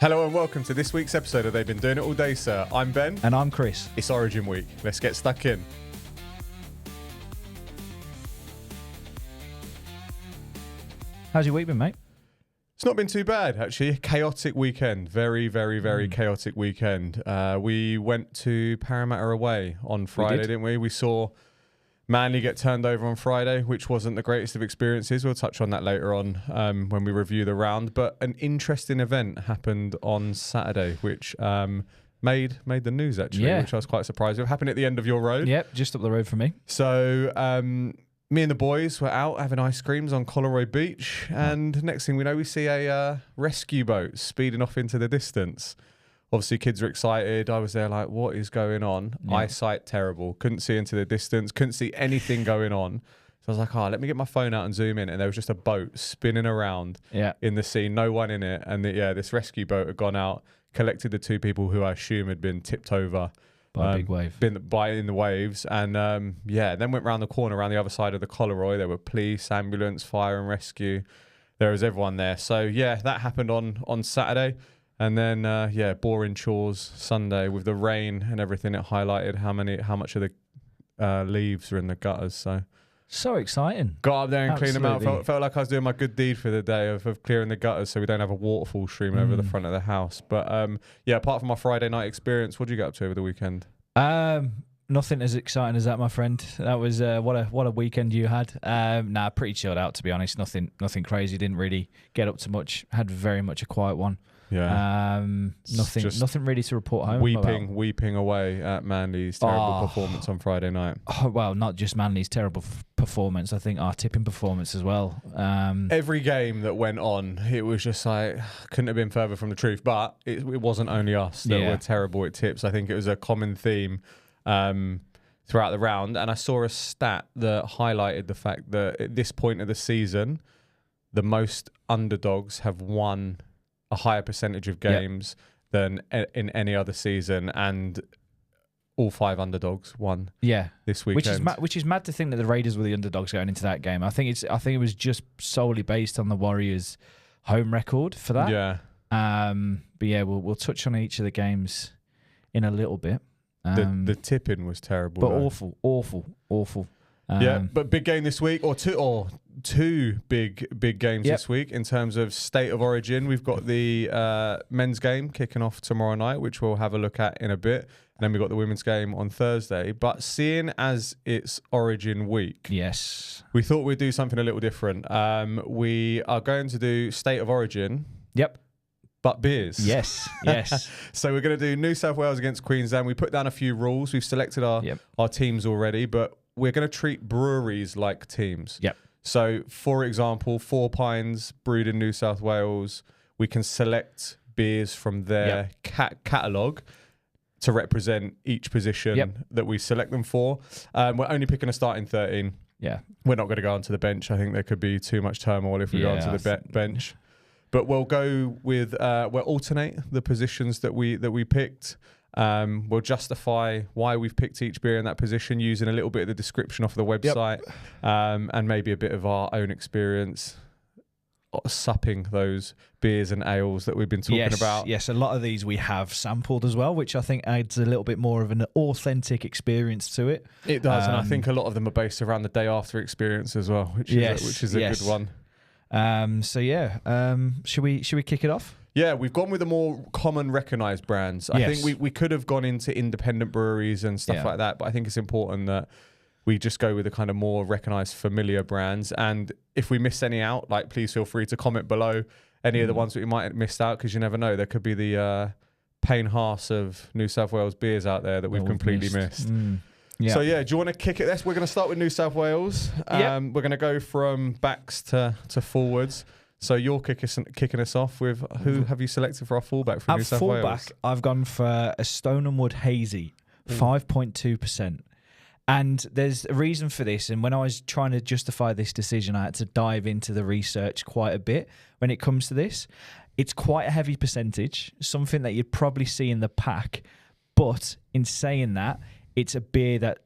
Hello and welcome to this week's episode of They've Been Doing It All Day, Sir. I'm Ben. And I'm Chris. It's Origin Week. Let's get stuck in. How's your week been, mate? It's not been too bad, actually. Chaotic weekend. Very chaotic weekend. We went to Parramatta away on Friday, didn't we? We saw Manly get turned over on Friday, which wasn't the greatest of experiences. We'll touch on that later on when we review the round. But an interesting event happened on Saturday, which made the news, actually, which I was quite surprised with. Happened at the end of your road. Yep, just up the road from me. So me and the boys were out having ice creams on Coleroy Beach. And next thing we know, we see a rescue boat speeding off into the distance. Obviously, kids are excited. I was there like, what is going on? Yeah. Eyesight terrible. Couldn't see into the distance. Couldn't see anything going on. So I was like, let me get my phone out and zoom in. And there was just a boat spinning around in the sea. No one in it. And this rescue boat had gone out, collected the two people who I assume had been tipped over. By a big wave. In the waves. And then went round the corner, around the other side of the Coleroy. There were police, ambulance, fire and rescue. There was everyone there. So, that happened on Saturday. And then, boring chores Sunday with the rain and everything. It highlighted how much of the leaves are in the gutters. So exciting. Got up there and cleaned them out. Felt like I was doing my good deed for the day of clearing the gutters so we don't have a waterfall streaming over the front of the house. But, apart from my Friday night experience, what did you get up to over the weekend? Nothing as exciting as that, my friend. That was what a weekend you had. Pretty chilled out, to be honest. Nothing crazy. Didn't really get up to much. Had very much a quiet one. Yeah. Nothing really to report home. Weeping away at Manly's terrible performance on Friday night. Oh, well, not just Manly's terrible performance. I think our tipping performance as well. Every game that went on, it was just like, couldn't have been further from the truth. But it wasn't only us that were terrible at tips. I think it was a common theme throughout the round. And I saw a stat that highlighted the fact that at this point of the season, the most underdogs have won a higher percentage of games than in any other season, and all 5 underdogs won this weekend. Which is mad to think that the Raiders were the underdogs going into that game. I think it was just solely based on the Warriors' home record for that. Yeah. We'll touch on each of the games in a little bit. The tipping was terrible, but awful. But big game this week, or two big games this week in terms of state of origin. We've got the men's game kicking off tomorrow night, which we'll have a look at in a bit. And then we've got the women's game on Thursday. But seeing as it's Origin week, we thought we'd do something a little different. We are going to do state of origin. Yep. But beers. Yes. So we're going to do New South Wales against Queensland. We put down a few rules. We've selected our teams already, but we're going to treat breweries like teams. Yep. So, for example, Four Pines, brewed in New South Wales, we can select beers from their catalogue to represent each position that we select them for. We're only picking a starting 13. Yeah. We're not going to go onto the bench. I think there could be too much turmoil if we go onto the bench. But we'll go with we'll alternate the positions that we picked. We'll justify why we've picked each beer in that position using a little bit of the description off the website, and maybe a bit of our own experience supping those beers and ales that we've been talking about. Yes, a lot of these we have sampled as well, which I think adds a little bit more of an authentic experience to it. It does, and I think a lot of them are based around the day after experience as well, which is a good one. Should we kick it off? Yeah, we've gone with the more common recognised brands. I think we could have gone into independent breweries and stuff like that, but I think it's important that we just go with the kind of more recognised familiar brands. And if we miss any out, please feel free to comment below any of the ones that we might have missed out, because you never know. There could be the Payne Haas of New South Wales beers out there that we've completely missed. Yeah. So, do you want to kick it? We're going to start with New South Wales. We're going to go from backs to forwards. So you're kicking us off with who have you selected for our fullback from New South Wales? At fullback, I've gone for a Stone and Wood Hazy, 5.2%. And there's a reason for this. And when I was trying to justify this decision, I had to dive into the research quite a bit when it comes to this. It's quite a heavy percentage, something that you'd probably see in the pack. But in saying that, it's a beer that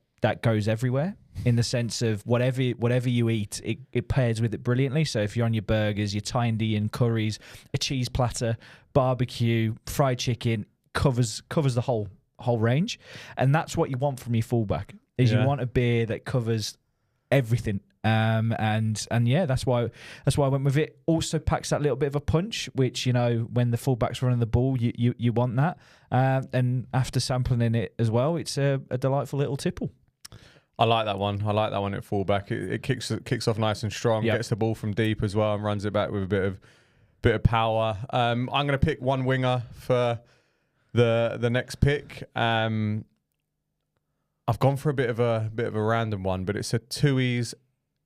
goes everywhere, in the sense of whatever you eat, it pairs with it brilliantly. So if you're on your burgers, your Thai Indian curries, a cheese platter, barbecue, fried chicken, covers the whole range. And that's what you want from your fullback, is you want a beer that covers everything. And yeah, that's why I went with it. Also packs that little bit of a punch, which, you know, when the fullback's running the ball, you want that. And after sampling it as well, it's a delightful little tipple. I like that one. I like that one at fullback. It kicks off nice and strong. Gets the ball from deep as well and runs it back with a bit of power. I'm going to pick one winger for the next pick. I've gone for a bit of a random one, but it's a Tooheys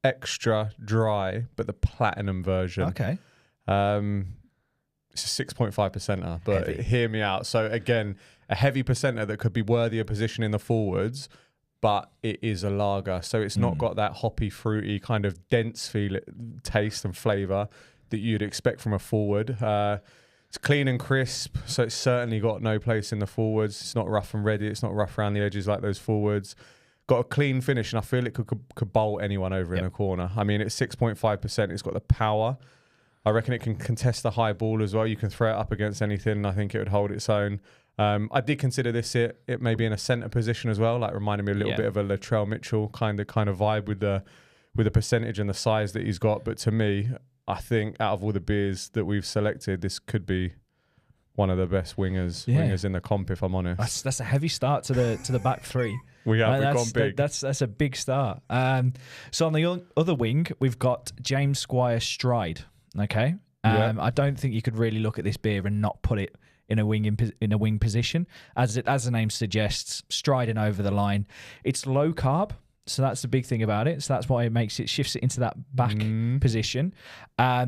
extra dry, but the platinum version. Okay. It's a 6.5%er, but hear me out. So again, a heavy percenter that could be worthy of position in the forwards, but it is a lager. So it's not got that hoppy, fruity kind of dense taste and flavour that you'd expect from a forward. It's clean and crisp, so it's certainly got no place in the forwards. It's not rough and ready. It's not rough around the edges like those forwards. Got a clean finish, and I feel it could bowl anyone over in a corner. I mean, it's 6.5%. It's got the power. I reckon it can contest the high ball as well. You can throw it up against anything, and I think it would hold its own. I did consider it may be in a centre position as well, like reminding me a little bit of a Latrell Mitchell kind of vibe with the percentage and the size that he's got. But to me, I think out of all the beers that we've selected, this could be one of the best wingers in the comp, if I'm honest. That's a heavy start to the back three. We've gone big. That's a big start. So on the other wing, we've got James Squire Stride. Okay, I don't think you could really look at this beer and not put it in a wing position, as the name suggests, striding over the line. It's low carb. So that's the big thing about it. So that's why it shifts it into that back position.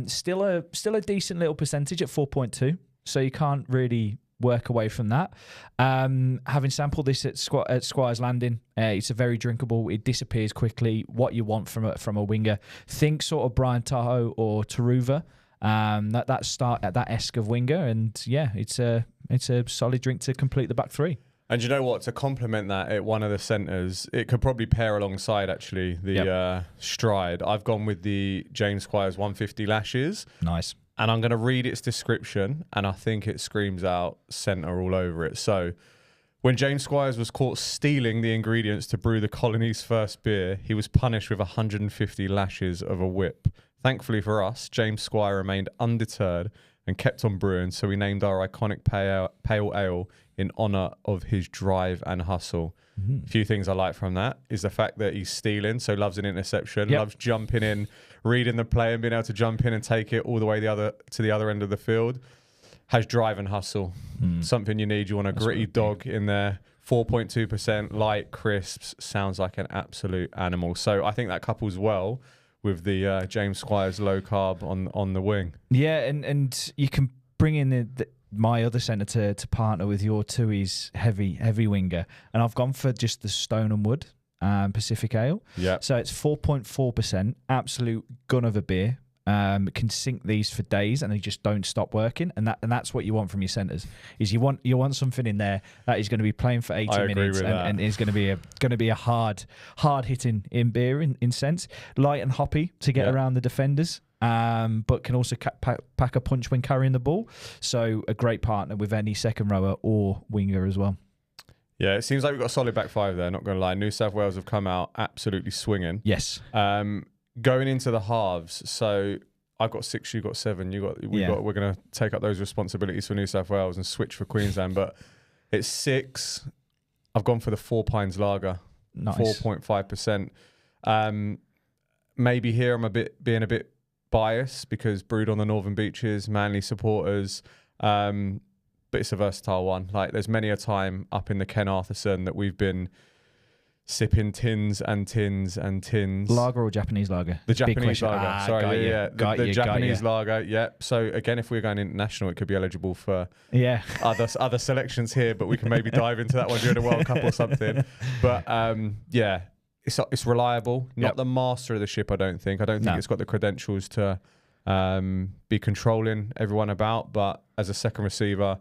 Still a decent little percentage at 4.2. So you can't really work away from that. Having sampled this at Squire's Landing, it's a very drinkable. It disappears quickly. What you want from a winger. Think sort of Brian Tahoe or Taruva. That start at that esque of winger, and yeah, it's a solid drink to complete the back three. And you know what? To complement that at one of the centres, it could probably pair alongside actually the Stride. I've gone with the James Squires 150 Lashes. Nice. And I'm going to read its description, and I think it screams out centre all over it. So, when James Squires was caught stealing the ingredients to brew the colony's first beer, he was punished with 150 lashes of a whip. Thankfully for us, James Squire remained undeterred and kept on brewing, so we named our iconic pale ale in honour of his drive and hustle. A few things I like from that is the fact that he's stealing, so loves an interception, loves jumping in, reading the play and being able to jump in and take it all the way to the other end of the field. Has drive and hustle, something you need. You want a gritty dog in there. 4.2%, light, crisps, sounds like an absolute animal. So I think that couples well with the James Squires low carb on the wing. Yeah, and you can bring in my other centre to partner with your Tooheys heavy winger, and I've gone for just the Stone and Wood Pacific Ale. Yeah. So it's 4.4%, absolute gun of a beer. Can sink these for days and they just don't stop working, and that's what you want from your centres. Is you want something in there that is going to be playing for 80 minutes and is going to be a hard hitting in beer in sense, light and hoppy to get around the defenders. But can also pack a punch when carrying the ball. So a great partner with any second rower or winger as well. Yeah, it seems like we've got a solid back five there, not going to lie. New South Wales have come out absolutely swinging. Yes. Going into the halves, so I've got 6, you've got 7. We're going to take up those responsibilities for New South Wales and switch for Queensland. But it's 6. I've gone for the 4 Pines Lager, nice. 4.5%. Maybe here I'm being a bit biased because brewed on the Northern Beaches, Manly supporters. But it's a versatile one. Like there's many a time up in the Ken Arthurson that we've been sipping tins and tins and tins. Lager or Japanese lager? The Japanese lager. Sorry, the Japanese lager. Yeah. So again, if we're going international, it could be eligible for other selections here, but we can maybe dive into that one during the World Cup or something. But it's reliable. Not the master of the ship, I don't think. I don't think it's got the credentials to be controlling everyone about. But as a second receiver,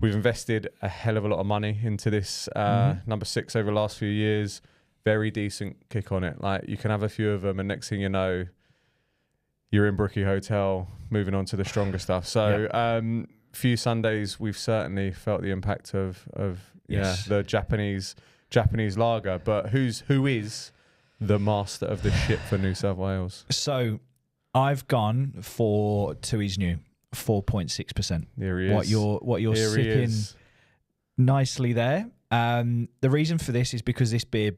we've invested a hell of a lot of money into this number 6 over the last few years. Very decent kick on it. Like you can have a few of them, and next thing you know, you're in Brookie Hotel, moving on to the stronger stuff. So few Sundays we've certainly felt the impact of the Japanese lager. But who is the master of the ship for New South Wales? So I've gone for Tooheys New, 4.6%. There he is. What you're sipping nicely there. The reason for this is because this beer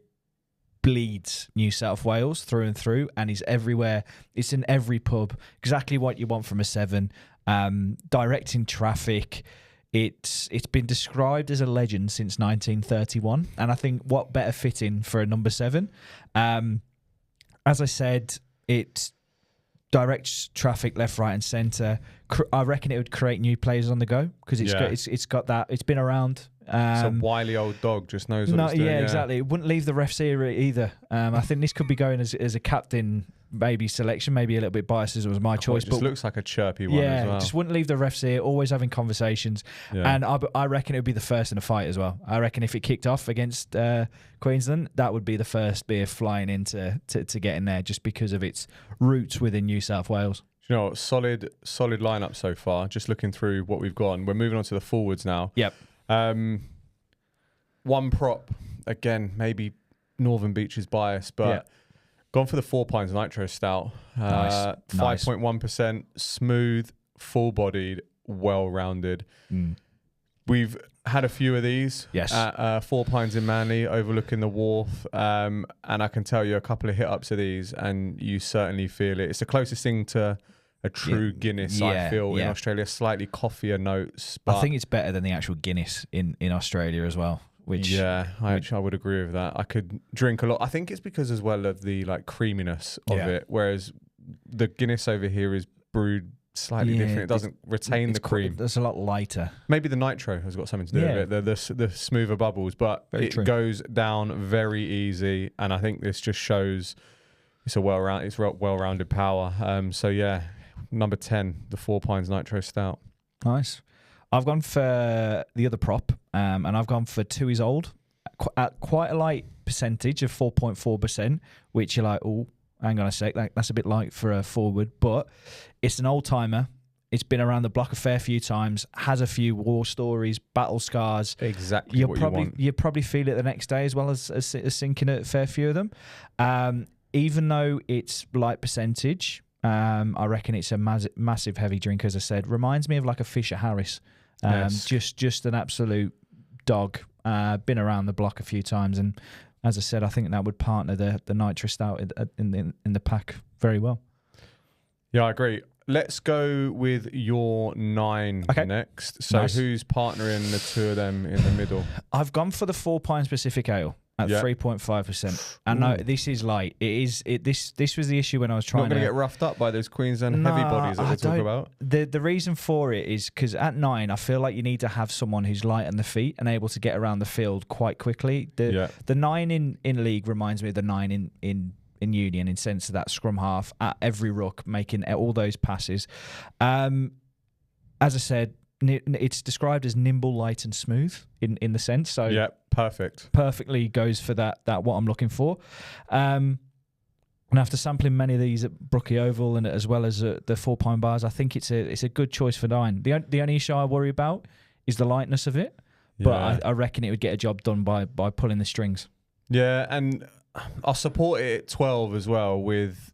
bleeds New South Wales through and through, and is everywhere. It's in every pub. Exactly what you want from a 7. Directing traffic. It's been described as a legend since 1931, and I think what better fitting for a number 7. As I said, it directs traffic left, right, and centre. I reckon it would create new players on the go because it's got that. It's been around. It's a wily old dog, just knows what it's doing. Yeah, exactly. It wouldn't leave the ref's ear either. I think this could be going as a captain, maybe selection, maybe a little bit biased as it was my choice. It just looks like a chirpy one as well. Just wouldn't leave the ref's ear, always having conversations. Yeah. And I reckon it would be the first in a fight as well. I reckon if it kicked off against Queensland, that would be the first beer flying in to get in there just because of its roots within New South Wales. You know, solid lineup so far. Just looking through what we've got. We're moving on to the forwards now. Yep. One prop, again, maybe Northern Beaches bias, but gone for the 4 Pines Nitro Stout. Nice. 5.1%, smooth, full-bodied, well-rounded. We've had a few of these at 4 Pines in Manly, overlooking the wharf, and I can tell you a couple of hit-ups of these, and you certainly feel it. It's the closest thing to a true Guinness, I feel, in Australia. Slightly coffeeier notes. But I think it's better than the actual Guinness in Australia as well. I would agree with that. I could drink a lot. I think it's because as well of the creaminess of it, whereas the Guinness over here is brewed slightly different. It doesn't retain the cream. It's a lot lighter. Maybe the nitro has got something to do with it. The smoother bubbles, but it goes down very easy. And I think this just shows it's well-rounded power. Number 10, the 4 Pines Nitro Stout. Nice. I've gone for the other prop, and I've gone for Tooheys Old at quite a light percentage of 4.4%, which you're like, oh, hang on a sec, that's a bit light for a forward, but it's an old timer. It's been around the block a fair few times, has a few war stories, battle scars. Exactly you probably feel it the next day as well as sinking a fair few of them. Even though it's light percentage, I reckon it's a massive heavy drink, as I said. Reminds me of like a Fisher Harris. Just an absolute dog. Been around the block a few times, and as I said, I think that would partner the Nitro Stout in the pack very well. Yeah, I agree. Let's go with your 9 next. So who's partnering the two of them in the middle? I've gone for the 4 Pines Pacific Ale at 3.5%. And no, this is light. This was the issue when I was trying. Not going to get roughed up by those Queensland heavy bodies that we'll talk about. The reason for it is because at 9, I feel like you need to have someone who's light on the feet and able to get around the field quite quickly. The 9 in league reminds me of the 9 in Union in sense of that scrum half at every ruck making all those passes. As I said, it's described as nimble, light, and smooth in the sense. So perfectly goes for that what I'm looking for. And after sampling many of these at Brookie Oval and as well as the 4 Pine Bars, I think it's a good choice for 9. The only issue I worry about is the lightness of it, but I reckon it would get a job done by pulling the strings. Yeah, and I'll support it at 12 as well with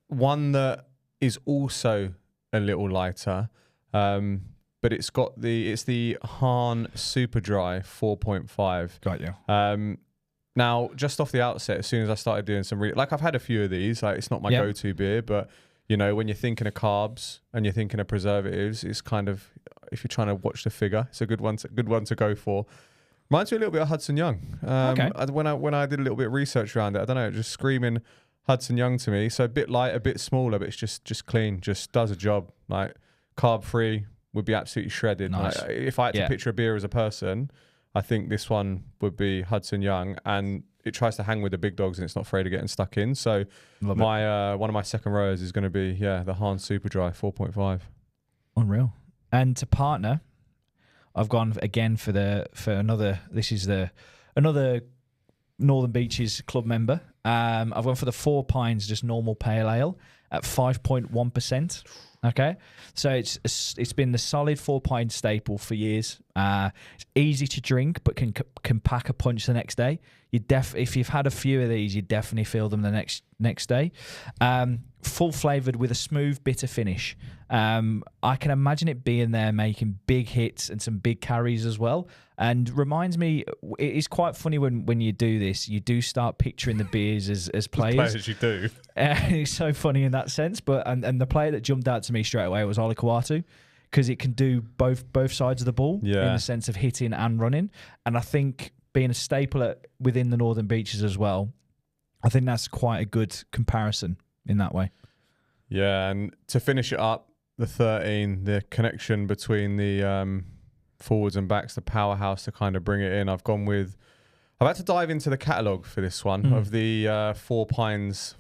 one that is also a little lighter, but it's the Hahn Super Dry 4.5. Got you. Now, just off the outset, as soon as I started doing some I've had a few of these. It's not my go-to beer, but when you're thinking of carbs and you're thinking of preservatives, it's kind of, if you're trying to watch the figure, it's a good one to go for. Reminds me a little bit of Hudson Young. When I did a little bit of research around it, I don't know, just screaming Hudson Young to me. So a bit light, a bit smaller, but it's just clean, just does a job. Like carb free, would be absolutely shredded. Nice. Like, if I had to picture a beer as a person, I think this one would be Hudson Young, and it tries to hang with the big dogs and it's not afraid of getting stuck in. So one of my second rows is going to be the Hahn Super Dry 4.5. Unreal. And to partner, I've gone again for another. This is another Northern Beaches club member. I've gone for the 4 Pines, just normal pale ale at 5.1%. Okay, so it's been the solid 4-pint staple for years. It's easy to drink, but can pack a punch the next day. If you've had a few of these, you definitely feel them the next day. Full flavored with a smooth, bitter finish. I can imagine it being there, making big hits and some big carries as well. And reminds me, it is quite funny when you do this. You do start picturing the beers as players. Players you do. It's so funny in that sense. But and the player that jumped out to me straight away was Olakawatu, because it can do both sides of the ball in the sense of hitting and running. And I think being a staple within the Northern Beaches as well, I think that's quite a good comparison in that way. Yeah, and to finish it up, the 13, the connection between the forwards and backs, the powerhouse to kind of bring it in. I've had to dive into the catalogue for this one of the Four Pines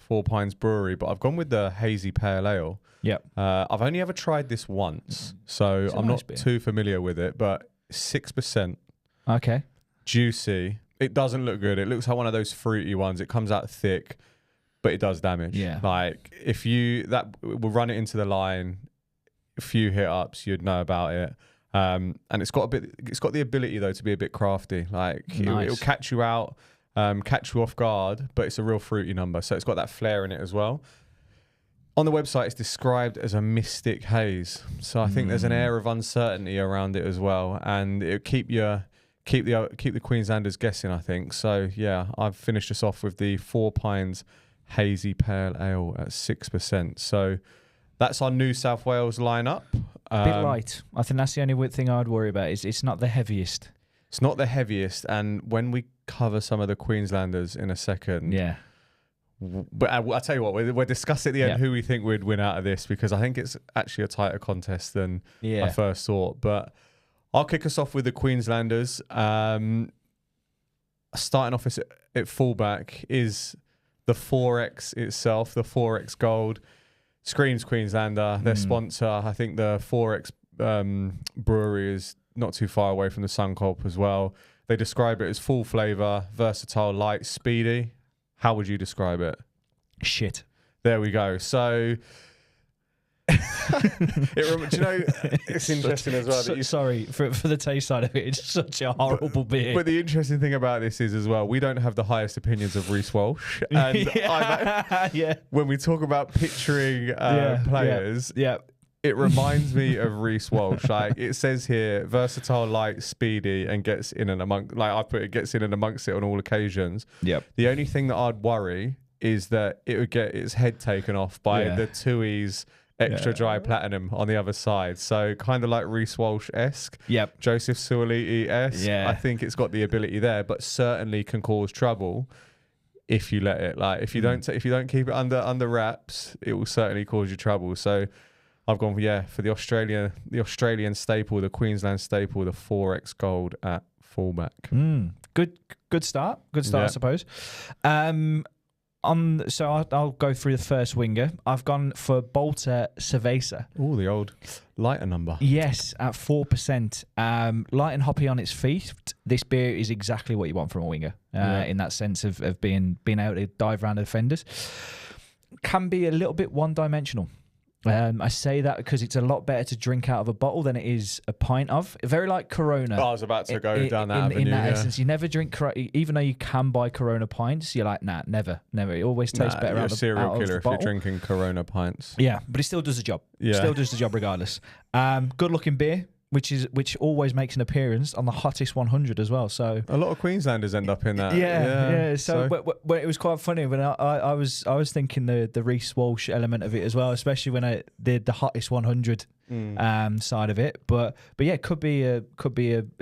Brewery, but I've gone with the Hazy Pale Ale. Yep. I've only ever tried this once, so I'm not too familiar with it, but 6%. Okay. Juicy. It doesn't look good. It looks like one of those fruity ones. It comes out thick, but it does damage. Yeah. Like we'll run it into the line, a few hit ups, you'd know about it. And it's got the ability though to be a bit crafty. Like it'll catch you out, catch you off guard, but it's a real fruity number. So it's got that flair in it as well. On the website, it's described as a mystic haze. So I think there's an air of uncertainty around it as well, and it'll keep the Queenslanders guessing, I think. So yeah, I've finished us off with the Four Pines Hazy Pale Ale at 6%. So that's our New South Wales lineup. A bit light. I think that's the only thing I'd worry about. Is it's not the heaviest. It's not the heaviest, and when we cover some of the Queenslanders in a second, yeah. But I'll tell you what, we'll discuss at the end who we think would win out of this, because I think it's actually a tighter contest than I first thought. But I'll kick us off with the Queenslanders. Starting off at fullback is the 4X itself, the 4X Gold. Screams Queenslander, their sponsor. I think the 4X brewery is not too far away from the Suncorp as well. They describe it as full flavour, versatile, light, speedy. How would you describe it? Shit. There we go. So, do you know, it's interesting as well. Sorry for the taste side of it. It's such a horrible beer. But the interesting thing about this is as well, we don't have the highest opinions of Reece Walsh. And when we talk about picturing players, it reminds me of Reece Walsh. Like it says here, versatile, light, speedy, and gets in and amongst. Like I put it, gets in and amongst it on all occasions. Yep. The only thing that I'd worry is that it would get its head taken off by the Tooheys extra dry platinum on the other side. So kind of like Reece Walsh-esque. Yep. Joseph Suaalii-esque. Yeah. I think it's got the ability there, but certainly can cause trouble if you let it. Like if you don't keep it under wraps, it will certainly cause you trouble. So I've gone for the Australian staple, the Queensland staple, the 4X Gold at fullback. Good start, I suppose. So I'll go through the first winger. I've gone for Bolter Cerveza. Oh, the old lighter number. Yes, at 4%. Light and hoppy on its feet. This beer is exactly what you want from a winger in that sense of being able to dive around the defenders. Can be a little bit one-dimensional. I say that because it's a lot better to drink out of a bottle than it is a pint of. Very like Corona. I was about to go down that avenue. In that essence, you never drink even though you can buy Corona pints. You're like, nah, never. It always tastes better out of the bottle. You're a serial killer if you're drinking Corona pints. Yeah, but it still does the job. Yeah. Still does the job regardless. Good looking beer, which always makes an appearance on the hottest 100 as well. So a lot of Queenslanders end up in that. Yeah. So but it was quite funny when I was thinking the Reece Walsh element of it as well, especially when I did the hottest 100 side of it. But yeah, it could be a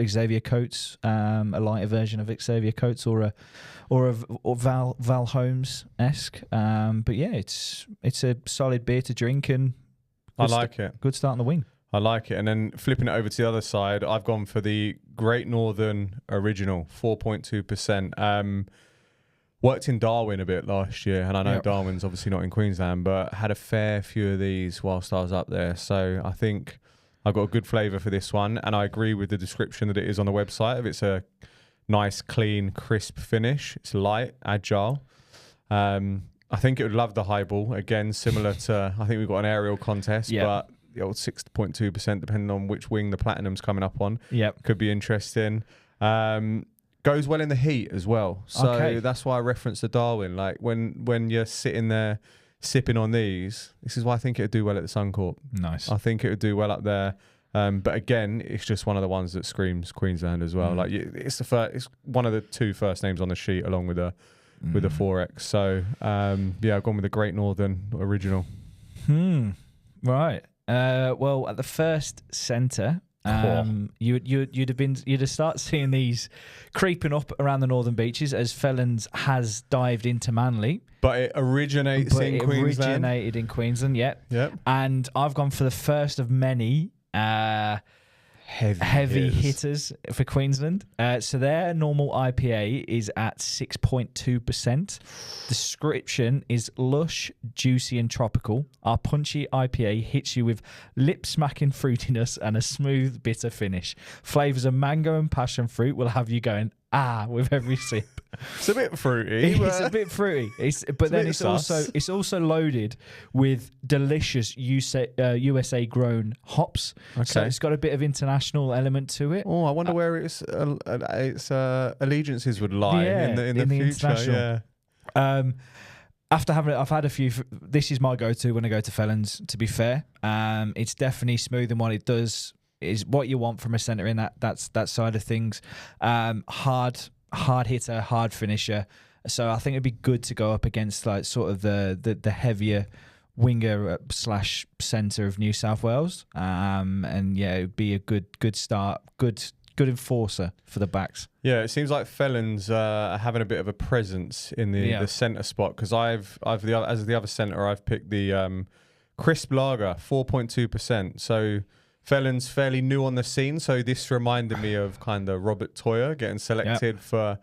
Xavier Coates, a lighter version of Xavier Coates, or Val Holmes-esque. But yeah, it's a solid beer to drink, and I like it. Good start on the wing. I like it. And then flipping it over to the other side, I've gone for the Great Northern Original, 4.2%. Worked in Darwin a bit last year, and I know Darwin's obviously not in Queensland, but had a fair few of these whilst I was up there. So I think I've got a good flavour for this one, and I agree with the description that it is on the website. It's a nice, clean, crisp finish. It's light, agile. I think it would love the highball. Again, similar to, I think we've got an aerial contest, but the old 6.2%, depending on which wing the platinum's coming up on. Could be interesting. Goes well in the heat as well. So that's why I referenced the Darwin. Like when you're sitting there sipping on these, this is why I think it would do well at the Suncorp. Nice. I think it would do well up there. But again, it's just one of the ones that screams Queensland as well. Like it's it's one of the 2 first names on the sheet, along with the 4X. So I've gone with the Great Northern original. Right. Well, at the first centre, you'd have started seeing these creeping up around the northern beaches as Felons has dived into Manly. But it originated in Queensland, Yep. And I've gone for the first of many heavy hitters for Queensland. So their normal IPA is at 6.2%. Description is lush, juicy and tropical. Our punchy IPA hits you with lip-smacking fruitiness and a smooth, bitter finish. Flavours of mango and passion fruit will have you going, with every sip. It's a bit fruity. It's a bit fruity. It's also loaded with delicious USA grown hops. Okay. So it's got a bit of international element to it. Oh, I wonder where its allegiances would lie in the future. I've had a few. This is my go-to when I go to Felons. To be fair, it's definitely smooth in what it does. Is what you want from a centre in that side of things. Hard hitter, hard finisher. So I think it'd be good to go up against like sort of the heavier winger slash centre of New South Wales. And it'd be a good start, good enforcer for the backs. Yeah, it seems like Felons are having a bit of a presence in the centre spot, because as the other centre, I've picked the crisp lager, 4.2%. So Felons fairly new on the scene, so this reminded me of kind of Robert Toyer getting selected for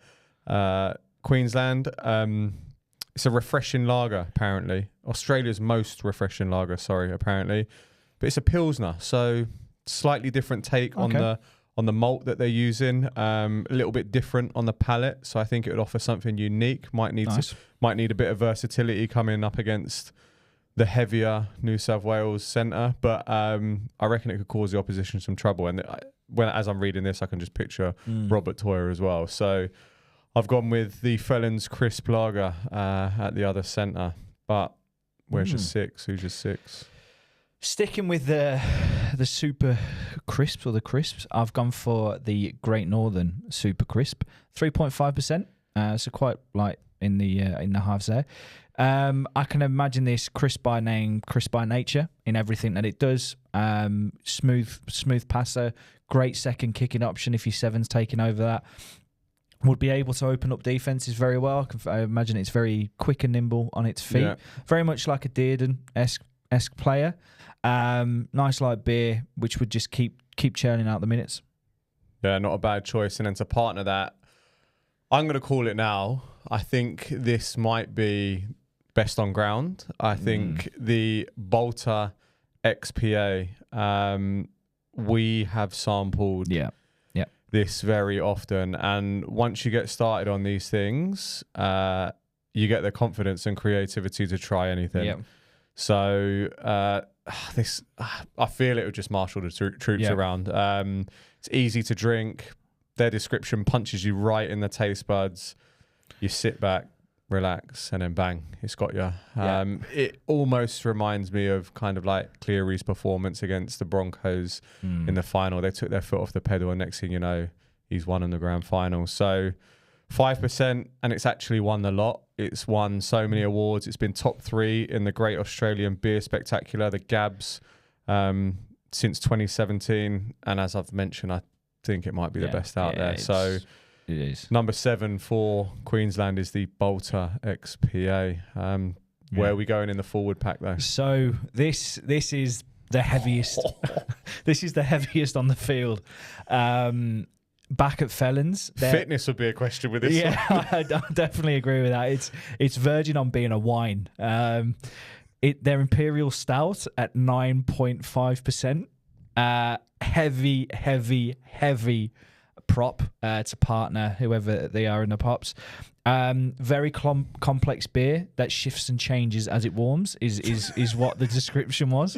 Queensland. It's a refreshing lager, apparently. Australia's most refreshing lager, apparently. But it's a Pilsner, so slightly different take on the malt that they're using. A little bit different on the palate, so I think it would offer something unique. Might need a bit of versatility coming up against the heavier New South Wales centre, but I reckon it could cause the opposition some trouble. And as I'm reading this, I can just picture Robert Toyer as well. So I've gone with the Felons Crisp Lager at the other centre. But where's your 6? Who's your 6? Sticking with the Super Crisps or the Crisps, I've gone for the Great Northern Super Crisp, 3.5%. So quite light in the halves there. I can imagine this crisp by name, crisp by nature in everything that it does. Smooth passer, great second kicking option if your 7's taking over that. Would be able to open up defences very well. I imagine it's very quick and nimble on its feet. Yeah. Very much like a Dearden-esque player. Nice light beer, which would just keep churning out the minutes. Yeah, not a bad choice. And then to partner that, I'm going to call it now. I think this might be best on ground. I think the Bolter XPA, we have sampled this very often. And once you get started on these things, you get the confidence and creativity to try anything. Yep. So I feel it would just marshal the troops around. It's easy to drink. Their description punches you right in the taste buds. You sit back, relax, and then bang, it's got you. It almost reminds me of kind of like Cleary's performance against the Broncos in the final. They took their foot off the pedal, and next thing you know, he's won in the grand final. So 5%, and it's actually won the lot. It's won so many awards. It's been top 3 in the Great Australian Beer Spectacular, the Gabs, since 2017. And as I've mentioned, I think it might be the best out there. So it is. Number 7 for Queensland is the Bolter XPA. Where are we going in the forward pack though? So this is the heaviest. This is the heaviest on the field. Back at Felons, fitness would be a question with this. Yeah, I definitely agree with that. It's verging on being a wine. Their Imperial Stout at 9.5%. Heavy prop to partner whoever they are in the pops. Very complex beer that shifts and changes as it warms is what the description was.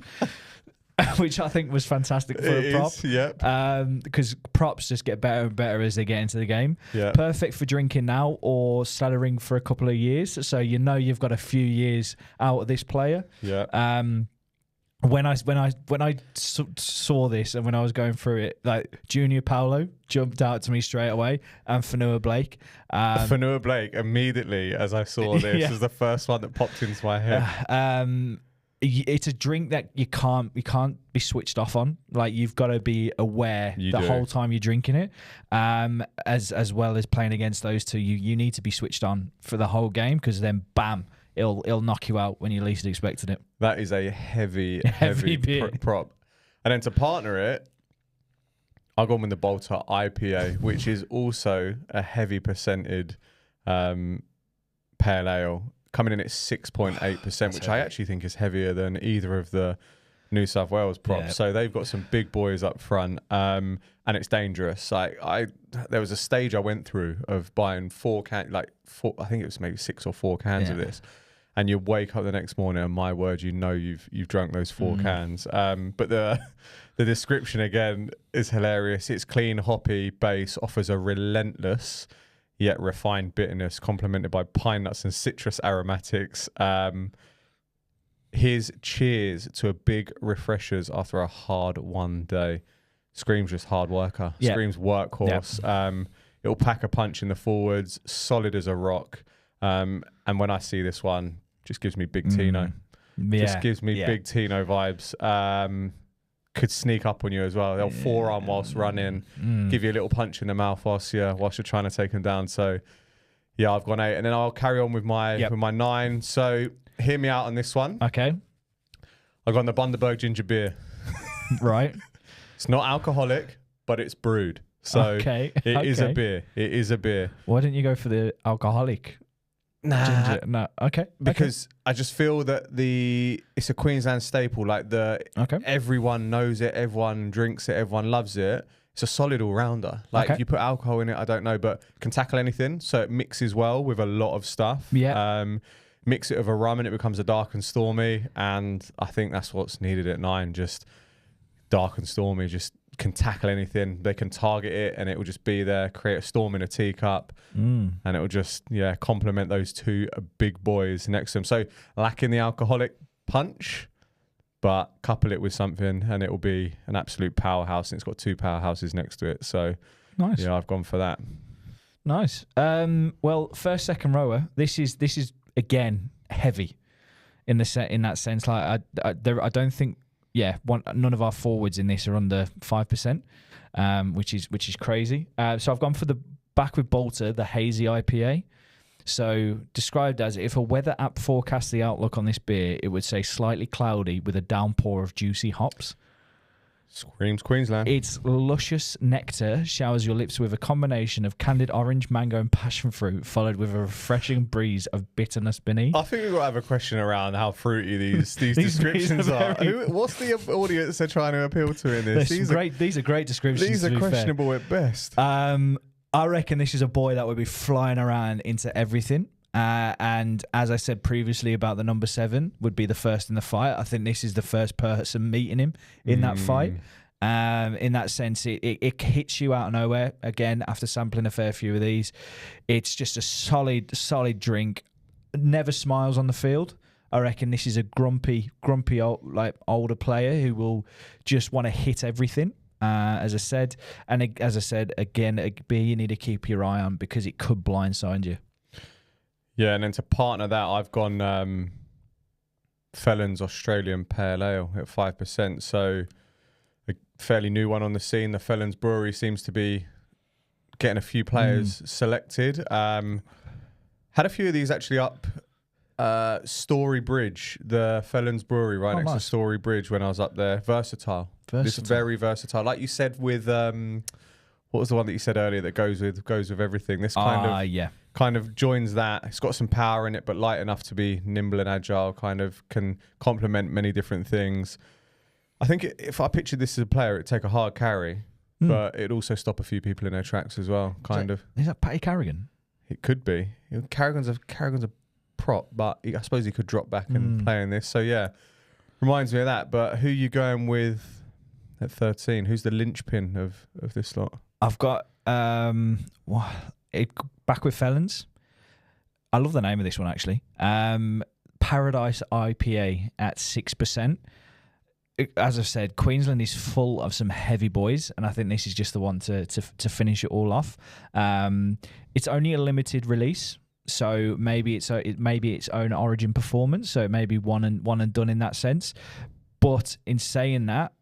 Which I think was fantastic for a prop. Because props just get better and better as they get into the game. Yep. Perfect for drinking now or cellaring for a couple of years. So you know you've got a few years out of this player. Yeah. When I saw this and when I was going through it, like Junior Paolo jumped out to me straight away, and Fanua Blake. Fanua Blake immediately as I saw this was the first one that popped into my head. It's a drink that you can't be switched off on. Like you've got to be aware whole time you're drinking it. As well as playing against those two, you need to be switched on for the whole game because then bam, it'll knock you out when you least expected it. That is a heavy prop. And then to partner it, I'll go with the Bolter IPA, which is also a heavy percented pale ale. Coming in at 6.8%, which I actually think is heavier than either of the New South Wales props. Yeah. So they've got some big boys up front, and it's dangerous. There was a stage I went through of buying I think it was maybe 6 or 4 cans of this, and you wake up the next morning, and my word, you know you've drunk those 4 cans. But the description again is hilarious. It's clean, hoppy base, offers a relentless yet refined bitterness, complemented by pine nuts and citrus aromatics. Here's cheers to a big refreshers after a hard-won day. Screams just hard worker. Yep. Screams workhorse. Yep. It'll pack a punch in the forwards, solid as a rock. And when I see this one, just gives me big Tino. Just gives me big Tino vibes. Could sneak up on you as well. They'll forearm whilst running, give you a little punch in the mouth whilst you're trying to take them down. So, yeah, I've gone 8. And then I'll carry on with my 9. So, hear me out on this one. Okay. I've gone the Bundaberg Ginger Beer. Right. It's not alcoholic, but it's brewed. So, it is a beer. It is a beer. Why didn't you go for the alcoholic? Nah. Ginger? No. Okay. Because I just feel that it's a Queensland staple. Like everyone knows it, everyone drinks it, everyone loves it. It's a solid all-rounder. Like if you put alcohol in it, I don't know, but can tackle anything. So it mixes well with a lot of stuff. Yeah. Mix it with a rum and it becomes a dark and stormy. And I think that's what's needed at 9. Just dark and stormy. Just can tackle anything. They can target it and it will just be there, create a storm in a teacup, and it will just complement those 2 big boys next to them. So lacking the alcoholic punch, but couple it with something and it will be an absolute powerhouse, and it's got 2 powerhouses next to it. So nice. Yeah, I've gone for that. Nice. Well, first, second rower, this is again heavy in that sense. Like I don't think none of our forwards in this are under 5%, which is crazy. So I've gone for the back with Bolter, the hazy IPA. So described as, if a weather app forecasts the outlook on this beer, it would say slightly cloudy with a downpour of juicy hops. Screams Queensland. Its luscious nectar showers your lips with a combination of candied orange, mango, and passion fruit, followed with a refreshing breeze of bitterness beneath. I think we've got to have a question around how fruity these descriptions are. What's the audience they're trying to appeal to in this? These are great descriptions. These are questionable at best. I reckon this is a boy that would be flying around into everything. And as I said previously about the number 7 would be the first in the fight, I think this is the first person meeting him in that fight. In that sense, it hits you out of nowhere. Again, after sampling a fair few of these, it's just a solid drink. Never smiles on the field. I reckon this is a grumpy older player who will just want to hit everything. As I said, again, a beer you need to keep your eye on because it could blindside you. Yeah, and then to partner that, I've gone Felons Australian Pale Ale at 5%. So a fairly new one on the scene. The Felons Brewery seems to be getting a few players selected. Had a few of these actually up. Story Bridge, the Felons Brewery right next to Story Bridge when I was up there. Versatile. This very versatile. Like you said with what was the one that you said earlier that goes with everything? This kind of joins that. It's got some power in it, but light enough to be nimble and agile, kind of can complement many different things. I think if I pictured this as a player, it'd take a hard carry. but it'd also stop a few people in their tracks as well, kind of. Is that Paddy Carrigan? It could be. Carrigan's a prop, but I suppose he could drop back and play in this. So, yeah, reminds me of that. But who are you going with at 13? Who's the linchpin of this lot? I've got back with Felons. I love the name of this one, actually. Paradise IPA at 6%. As I've said, Queensland is full of some heavy boys, and I think this is just the one to finish it all off. It's only a limited release, so maybe it's its own origin performance, so it may be one and done in that sense. But in saying that,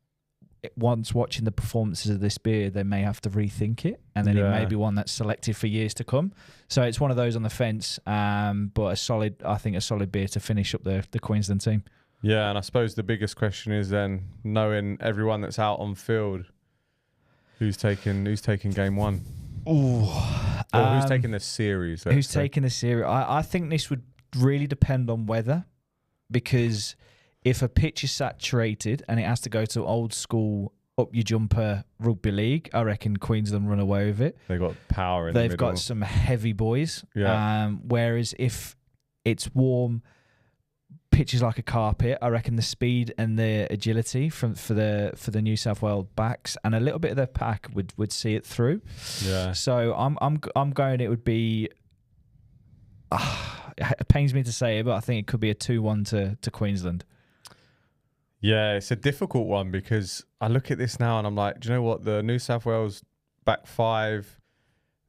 once watching the performances of this beer, they may have to rethink it, and then it may be one that's selected for years to come. So it's one of those on the fence, but a solid beer to finish up the Queensland team. Yeah, and I suppose the biggest question is then, knowing everyone that's out on field, who's taking game one? Ooh. Or who's taking the series? Taking the series? I think this would really depend on weather, because if a pitch is saturated and it has to go to old school up your jumper rugby league, I reckon Queensland run away with it. They've got power in the middle. They've got some heavy boys. Yeah. Whereas if it's warm, pitches like a carpet, I reckon the speed and the agility for the New South Wales backs and a little bit of their pack would see it through. Yeah. So I'm going. It would be. It pains me to say it, but I think it could be a 2-1 to Queensland. Yeah, it's a difficult one because I look at this now and I'm like, do you know what? The New South Wales back five,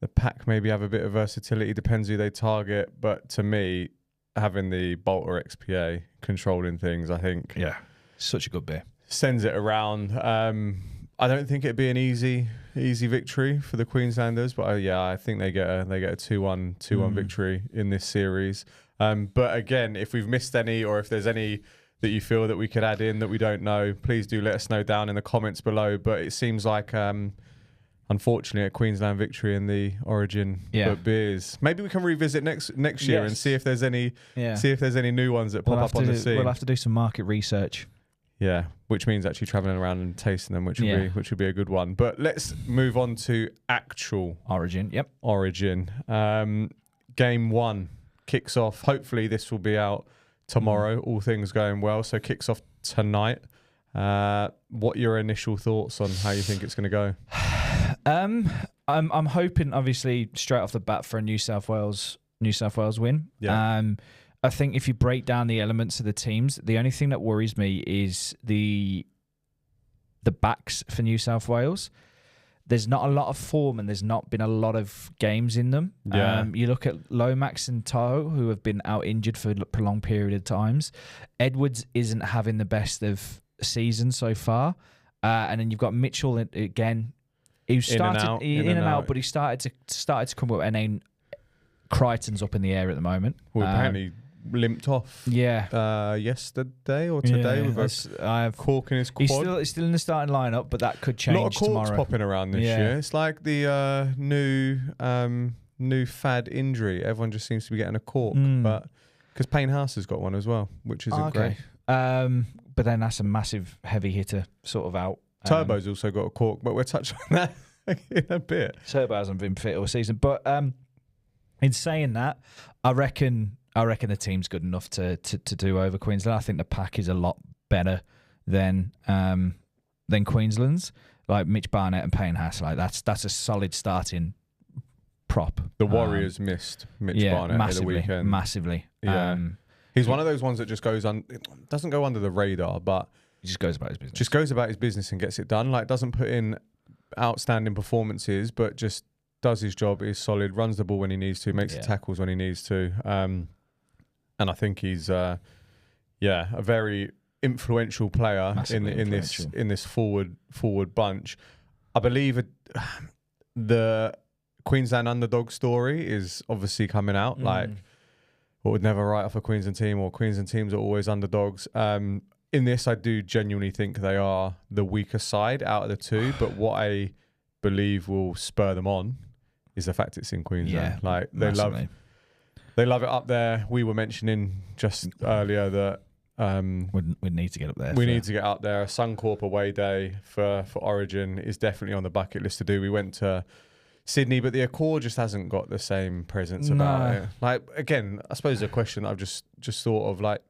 the pack maybe have a bit of versatility, depends who they target. But to me, having the Bolter XPA controlling things, I think. Yeah, such a good beer. Sends it around. I don't think it'd be an easy victory for the Queenslanders, but I think they get a 2-1 victory in this series. But again, if we've missed any or if there's any that you feel that we could add in that we don't know, please do let us know down in the comments below. But it seems like, unfortunately, a Queensland victory in the Origin beers. Maybe we can revisit next year and see if there's any new ones that pop up on the scene. We'll have to do some market research. Yeah, which means actually travelling around and tasting them, which would be a good one. But let's move on to actual Origin. Yep, Origin. Game one kicks off. Hopefully, this will be out tomorrow, all things going well. So kicks off tonight. What are your initial thoughts on how you think it's going to go? I'm hoping, obviously, straight off the bat for a New South Wales win. Yeah. I think if you break down the elements of the teams, the only thing that worries me is the backs for New South Wales. There's not a lot of form and there's not been a lot of games in them. Yeah. You look at Lomax and Tahoe, who have been out injured for a prolonged period of times. Edwards isn't having the best of seasons so far. And then you've got Mitchell again, who started in and out, but he started to come up, and then Crichton's up in the air at the moment. Well, apparently limped off. Yeah. Yesterday or today with a cork in his quad. He's still in the starting lineup, but that could change tomorrow. A lot of corks popping around this year. It's like the new fad injury. Everyone just seems to be getting a cork, but because Payne House has got one as well, which isn't great. But then that's a massive heavy hitter sort of out. Turbo's also got a cork, but we'll touch on that in a bit. Turbo hasn't been fit all season, but in saying that, I reckon the team's good enough to do over Queensland. I think the pack is a lot better than Queensland's. Like Mitch Barnett and Payne Haas, like that's a solid starting prop. The Warriors missed Mitch Barnett at the weekend. Massively. Yeah. He's one of those ones that just doesn't go under the radar, but he just goes about his business. Just goes about his business and gets it done. Like, doesn't put in outstanding performances, but just does his job, is solid, runs the ball when he needs to, makes the tackles when he needs to. And I think he's a very influential player in this forward bunch. I believe the Queensland underdog story is obviously coming out. Like, what would never write off a Queensland team, or Queensland teams are always underdogs. In this, I do genuinely think they are the weaker side out of the two. But what I believe will spur them on is the fact it's in Queensland. Like, they love it up there. We were mentioning just earlier that we need to get up there. We need to get up there. A Suncorp away day for Origin is definitely on the bucket list to do. We went to Sydney, but the Accord just hasn't got the same presence about it. Like, again, I suppose a question I've just thought of, like,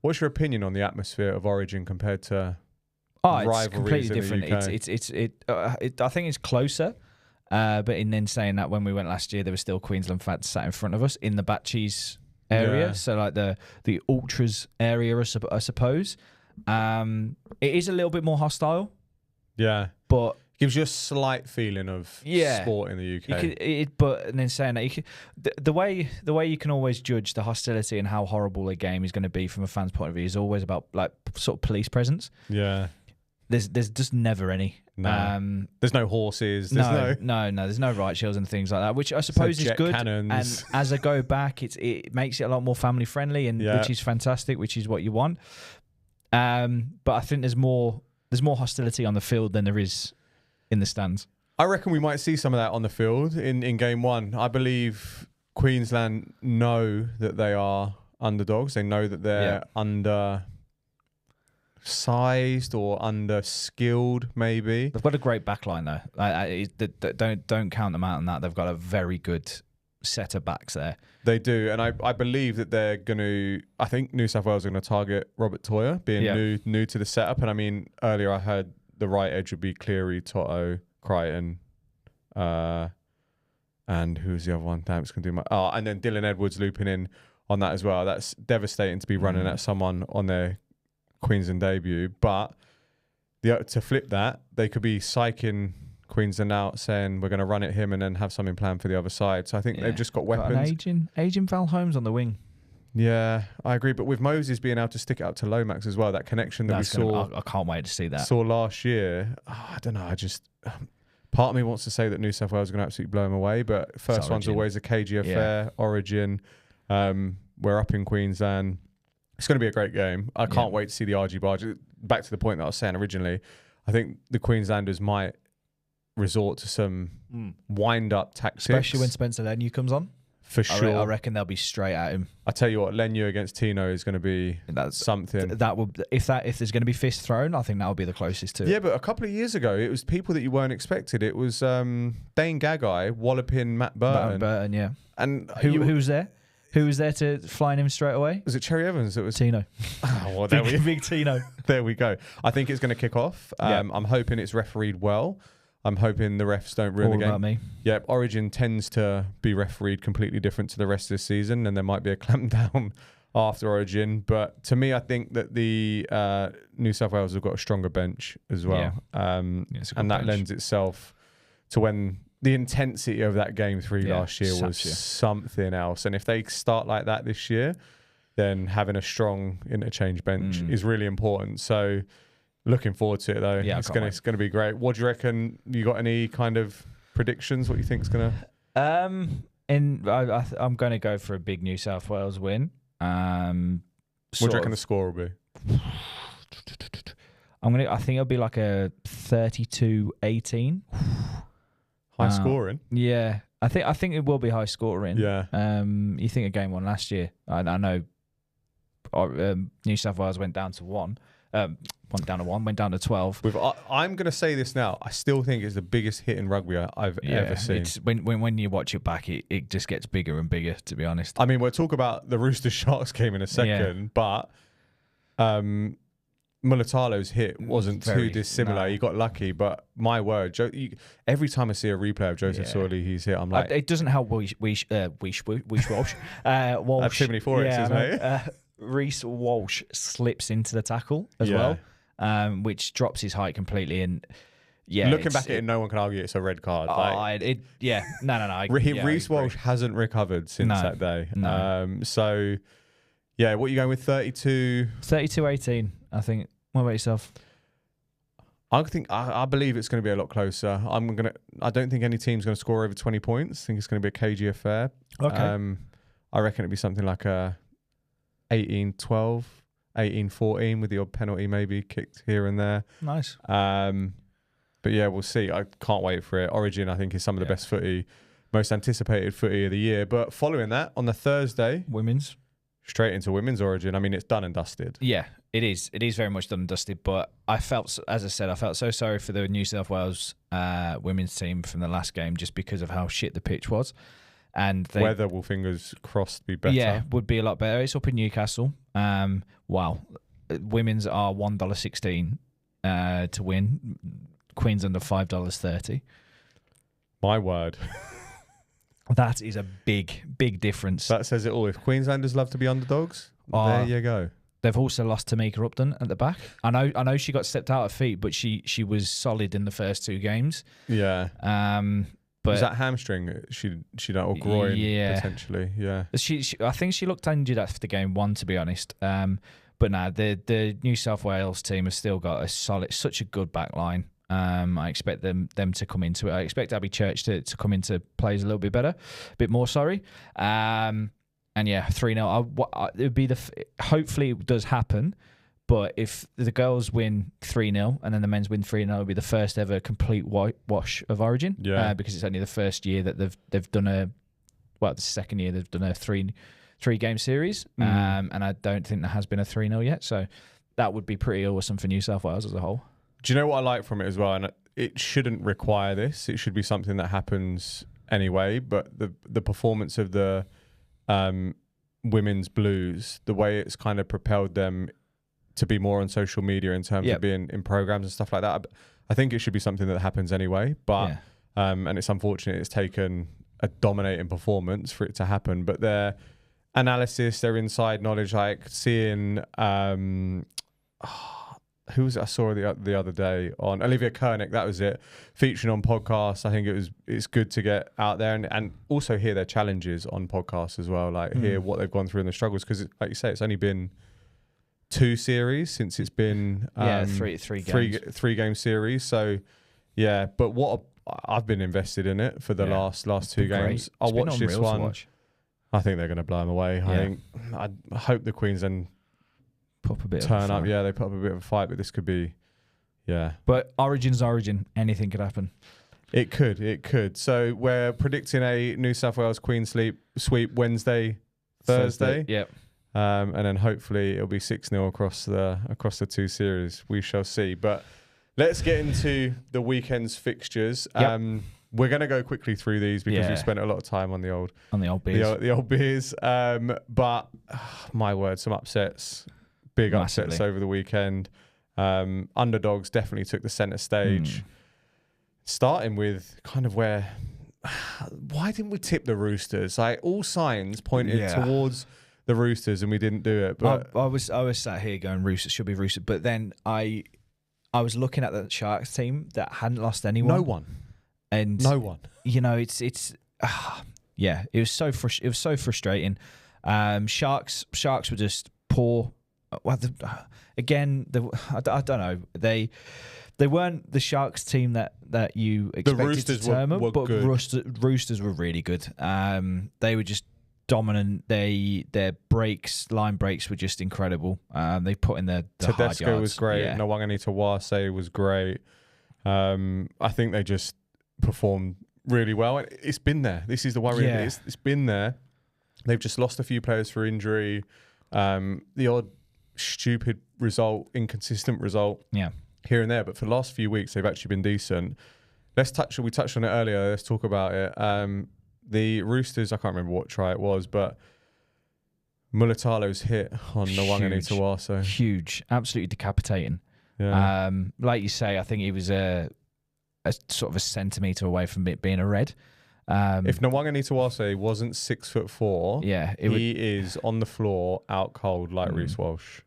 what's your opinion on the atmosphere of Origin compared to rivalries? It's completely different. I think it's closer. But in then saying that, when we went last year, there were still Queensland fans sat in front of us in the Batchies area, so like the ultras area, I suppose. It is a little bit more hostile. Yeah, but gives you a slight feeling of sport in the UK. But and then saying that, the way you can always judge the hostility and how horrible a game is going to be from a fan's point of view is always about like sort of police presence. Yeah. There's just never any. No. There's no horses. There's there's no riot shields and things like that, which I suppose is good. Cannons. And as I go back, it makes it a lot more family friendly, and which is fantastic, which is what you want. But I think there's more hostility on the field than there is in the stands. I reckon we might see some of that on the field in game one. I believe Queensland know that they are underdogs. They know that they're undersized or under-skilled, maybe. They've got a great backline, though. Don't count them out on that. They've got a very good set of backs there. They do, and I believe that they're going to... I think New South Wales are going to target Robert Toyer, being new to the setup. And I mean, earlier I heard the right edge would be Cleary, Toto, Crichton, and who's the other one? Damn, it's going to do my... Oh, and then Dylan Edwards looping in on that as well. That's devastating to be running at someone on their Queensland debut. But to flip that, they could be psyching Queensland out, saying we're going to run at him and then have something planned for the other side. So I think they've just got weapons. Got an aging Val Holmes on the wing. Yeah, I agree. But with Moses being able to stick it out to Lomax as well, that connection that we saw... I can't wait to see that. Saw last year. I don't know. Part of me wants to say that New South Wales are going to absolutely blow him away, but first one's always a cagey affair. Origin. We're up in Queensland. It's going to be a great game. I can't wait to see the RG barge. Back to the point that I was saying originally, I think the Queenslanders might resort to some wind-up tactics. Especially when Spencer Leniu comes on. For sure. I reckon they'll be straight at him. I tell you what, Leniu against Tino is going to be something. If there's going to be fist thrown, I think that will be the closest to it. Yeah, but a couple of years ago, it was people that you weren't expected. It was Dane Gagai walloping Matt Burton. Matt Burton, yeah. And who was there? Who was there to fly him straight away? Was it Cherry Evans? It was Tino. Oh, well, there big Tino. There we go. I think it's going to kick off. I'm hoping it's refereed well. I'm hoping the refs don't ruin the game. About me. Yep, Origin tends to be refereed completely different to the rest of the season, and there might be a clampdown after Origin. But to me, I think that the New South Wales have got a stronger bench as well. Yeah. And that lends itself to when the intensity of that game 3 last year was something else. And if they start like that this year, then having a strong interchange bench is really important. So... looking forward to it though. Yeah, it's going to be great. What do you reckon? You got any kind of predictions? What you think's going to? I'm going to go for a big New South Wales win. What do you reckon the score will be? I think it'll be like a 32-18. High scoring. Yeah, I think it will be high scoring. Yeah. You think of game one last year? I know. New South Wales went down to 1. Went down to 1, went down to 12. I'm going to say this now. I still think it's the biggest hit in rugby I've ever seen. It's, when you watch it back, it just gets bigger and bigger, to be honest. I mean, we'll talk about the Roosters Sharks game in a second, but Mulatalo's hit wasn't too dissimilar. He got lucky, but my word, every time I see a replay of Joseph Sawley, he's hit, I'm like... it doesn't help Walsh. Walsh. Walsh. I have too many 4Xs, mate. Reece Walsh slips into the tackle as well, which drops his height completely. And looking back at it, no one can argue it's a red card. No. Reece Walsh hasn't recovered since that day. No. So, what are you going with? 32-18, I think. What about yourself? I believe it's going to be a lot closer. I don't think any team's going to score over 20 points. I think it's going to be a cagey affair. Okay. I reckon it'd be something like a 18-12, 18-14 with the odd penalty maybe kicked here and there. Nice. But yeah, we'll see. I can't wait for it. Origin, I think, is some of the best footy, most anticipated footy of the year. But following that, on the Thursday... Women's. straight into women's origin. I mean, it's done and dusted. Yeah, it is. It is very much done and dusted. But I felt, as I said, I felt so sorry for the New South Wales women's team from the last game just because of how shit the pitch was. And weather will, fingers crossed, be better. Yeah, would be a lot better. It's up in Newcastle. Wow. Women's are $1.16 to win. Queens under $5.30. My word. That is a big, big difference. That says it all. If Queenslanders love to be underdogs, there you go. They've also lost Tamika Upton at the back. I know she got stepped out of feet, but she was solid in the first 2 games. Yeah. But was that hamstring? She don't, or groin potentially. Yeah. She I think she looked injured after game 1, to be honest. But no, the New South Wales team has still got such a good back line. I expect them to come into it. I expect Abby Church to come into plays a little bit better, a bit more. Sorry. And yeah, 3-0. It would be hopefully it does happen. But if the girls win 3-0 and then the men's win 3-0, it'll be the first ever complete whitewash of Origin. Yeah. Because it's only the first year that they've done the second year they've done a three game series. And I don't think there has been a 3-0 yet. So that would be pretty awesome for New South Wales as a whole. Do you know what I like from it as well? And it shouldn't require this. It should be something that happens anyway. But the performance of the women's Blues, the way it's kind of propelled them to be more on social media in terms of being in programs and stuff like that. I think it should be something that happens anyway. But and it's unfortunate it's taken a dominating performance for it to happen. But their analysis, their inside knowledge, like seeing who was it I saw the other day on Olivia Koenig, that was it, featuring on podcasts. I think it's good to get out there and also hear their challenges on podcasts as well, like hear what they've gone through in the struggles, because like you say, it's only been 2 series since it's been three game series. So yeah, but I've been invested in it for the last 2 games. I'll watch this one. I think they're going to blow them away. I hope the Queensland put a bit turn up. Yeah, they put up a bit of a fight, but this could be, But Origin's Origin. Anything could happen. It could. So we're predicting a New South Wales Queen sweep Wednesday, Thursday. Yep. And then hopefully it'll be 6-0 across the 2 series. We shall see. But let's get into the weekend's fixtures. Yep. We're going to go quickly through these because we spent a lot of time on the old beers. The old beers. But my word, some upsets. Big upsets over the weekend. Underdogs definitely took the centre stage. Starting with kind of why didn't we tip the Roosters? Like all signs pointed towards the Roosters and we didn't do it. But I was sat here going Roosters should be Roosters, but then I was looking at the Sharks team that hadn't lost anyone. No one. You know, it was so frustrating. Sharks were just poor. Well, I don't know. They weren't the Sharks team that you expected to turn them, but Roosters were really good. They were just dominant. Their line breaks were just incredible. They put in the hard yards. Tedesco was great. Yeah. Nawaqanitawase was great. I think they just performed really well. It's been there. This is the worry. Yeah. It's been there. They've just lost a few players for injury. The odd stupid result, inconsistent result here and there. But for the last few weeks, they've actually been decent. We touched on it earlier. Let's talk about it. The Roosters, I can't remember what try it was, but Mulatalo's hit on Nawaqanitawase. Huge. Absolutely decapitating. Yeah. Like you say, I think he was a sort of a centimetre away from it being a red. If Nawaqanitawase wasn't 6'4", he is on the floor out cold like Reece Walsh.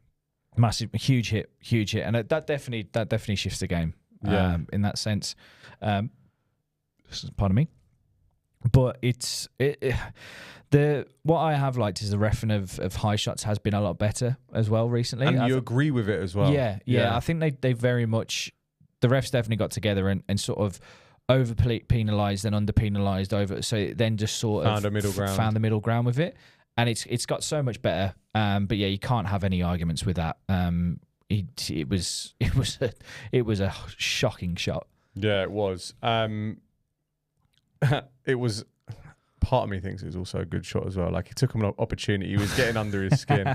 Massive, huge hit, and that definitely shifts the game. In that sense. Pardon me, but what I have liked is the reffing of high shots has been a lot better as well recently. And you agree with it as well? Yeah. I think they very much, the refs definitely got together and sort of over penalised and under penalised over, so it then just sort of found the middle ground with it, and it's got so much better. But yeah, you can't have any arguments with that. It was a shocking shot. Yeah, it was. It was part of me thinks it was also a good shot as well. Like, he took him an opportunity. He was getting under his skin.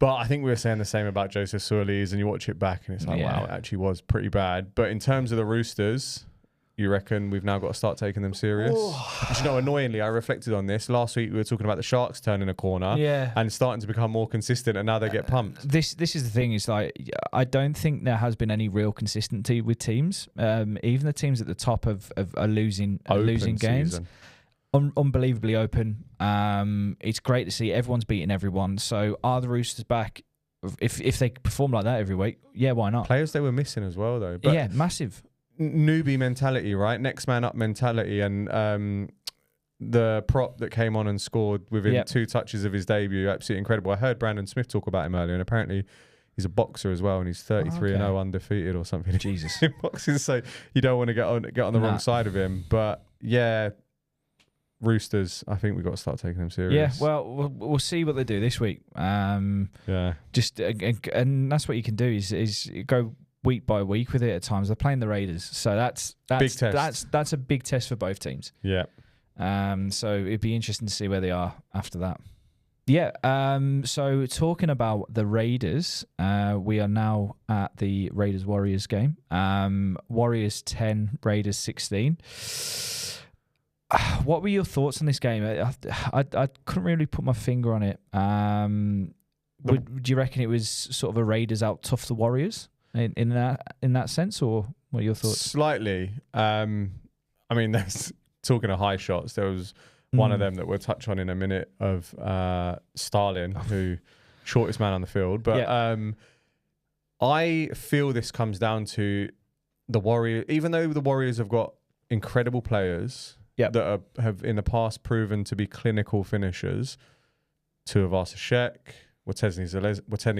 But I think we were saying the same about Joseph Solis, and you watch it back and it's like, wow, it actually was pretty bad. But in terms of the Roosters, you reckon we've now got to start taking them serious? You know, annoyingly, I reflected on this. Last week we were talking about the Sharks turning a corner and starting to become more consistent, and now they get pumped. This is the thing, is like, I don't think there has been any real consistency with teams. Even the teams at the top are losing games. Season. Unbelievably open. It's great to see everyone's beating everyone. So are the Roosters back? If they perform like that every week, yeah, why not? Players they were missing as well, though. But yeah, massive. Newbie mentality, right? Next man up mentality, and the prop that came on and scored within 2 touches of his debut, absolutely incredible. I heard Brandon Smith talk about him earlier, and apparently he's a boxer as well, and he's 33-0 undefeated or something. Jesus, in boxing, so you don't want to get on the wrong side of him. But yeah, Roosters, I think we've got to start taking them serious. Yeah, well, we'll see what they do this week. And that's what you can do is go week by week with it at times. They're playing the Raiders, so that's big test. That's a big test for both teams. Yeah. So it'd be interesting to see where they are after that. Yeah. So talking about the Raiders, we are now at the Raiders Warriors game. Warriors 10, Raiders 16. What were your thoughts on this game? I couldn't really put my finger on it. Would you reckon it was sort of a Raiders out tough the Warriors in that sense, or what are your thoughts? Slightly. I mean, there's talking of high shots. There was one of them that we'll touch on in a minute of Starlin, who shortest man on the field. But I feel this comes down to the Warriors. Even though the Warriors have got incredible players that have in the past proven to be clinical finishers, Tuivasa-Sheck, Watene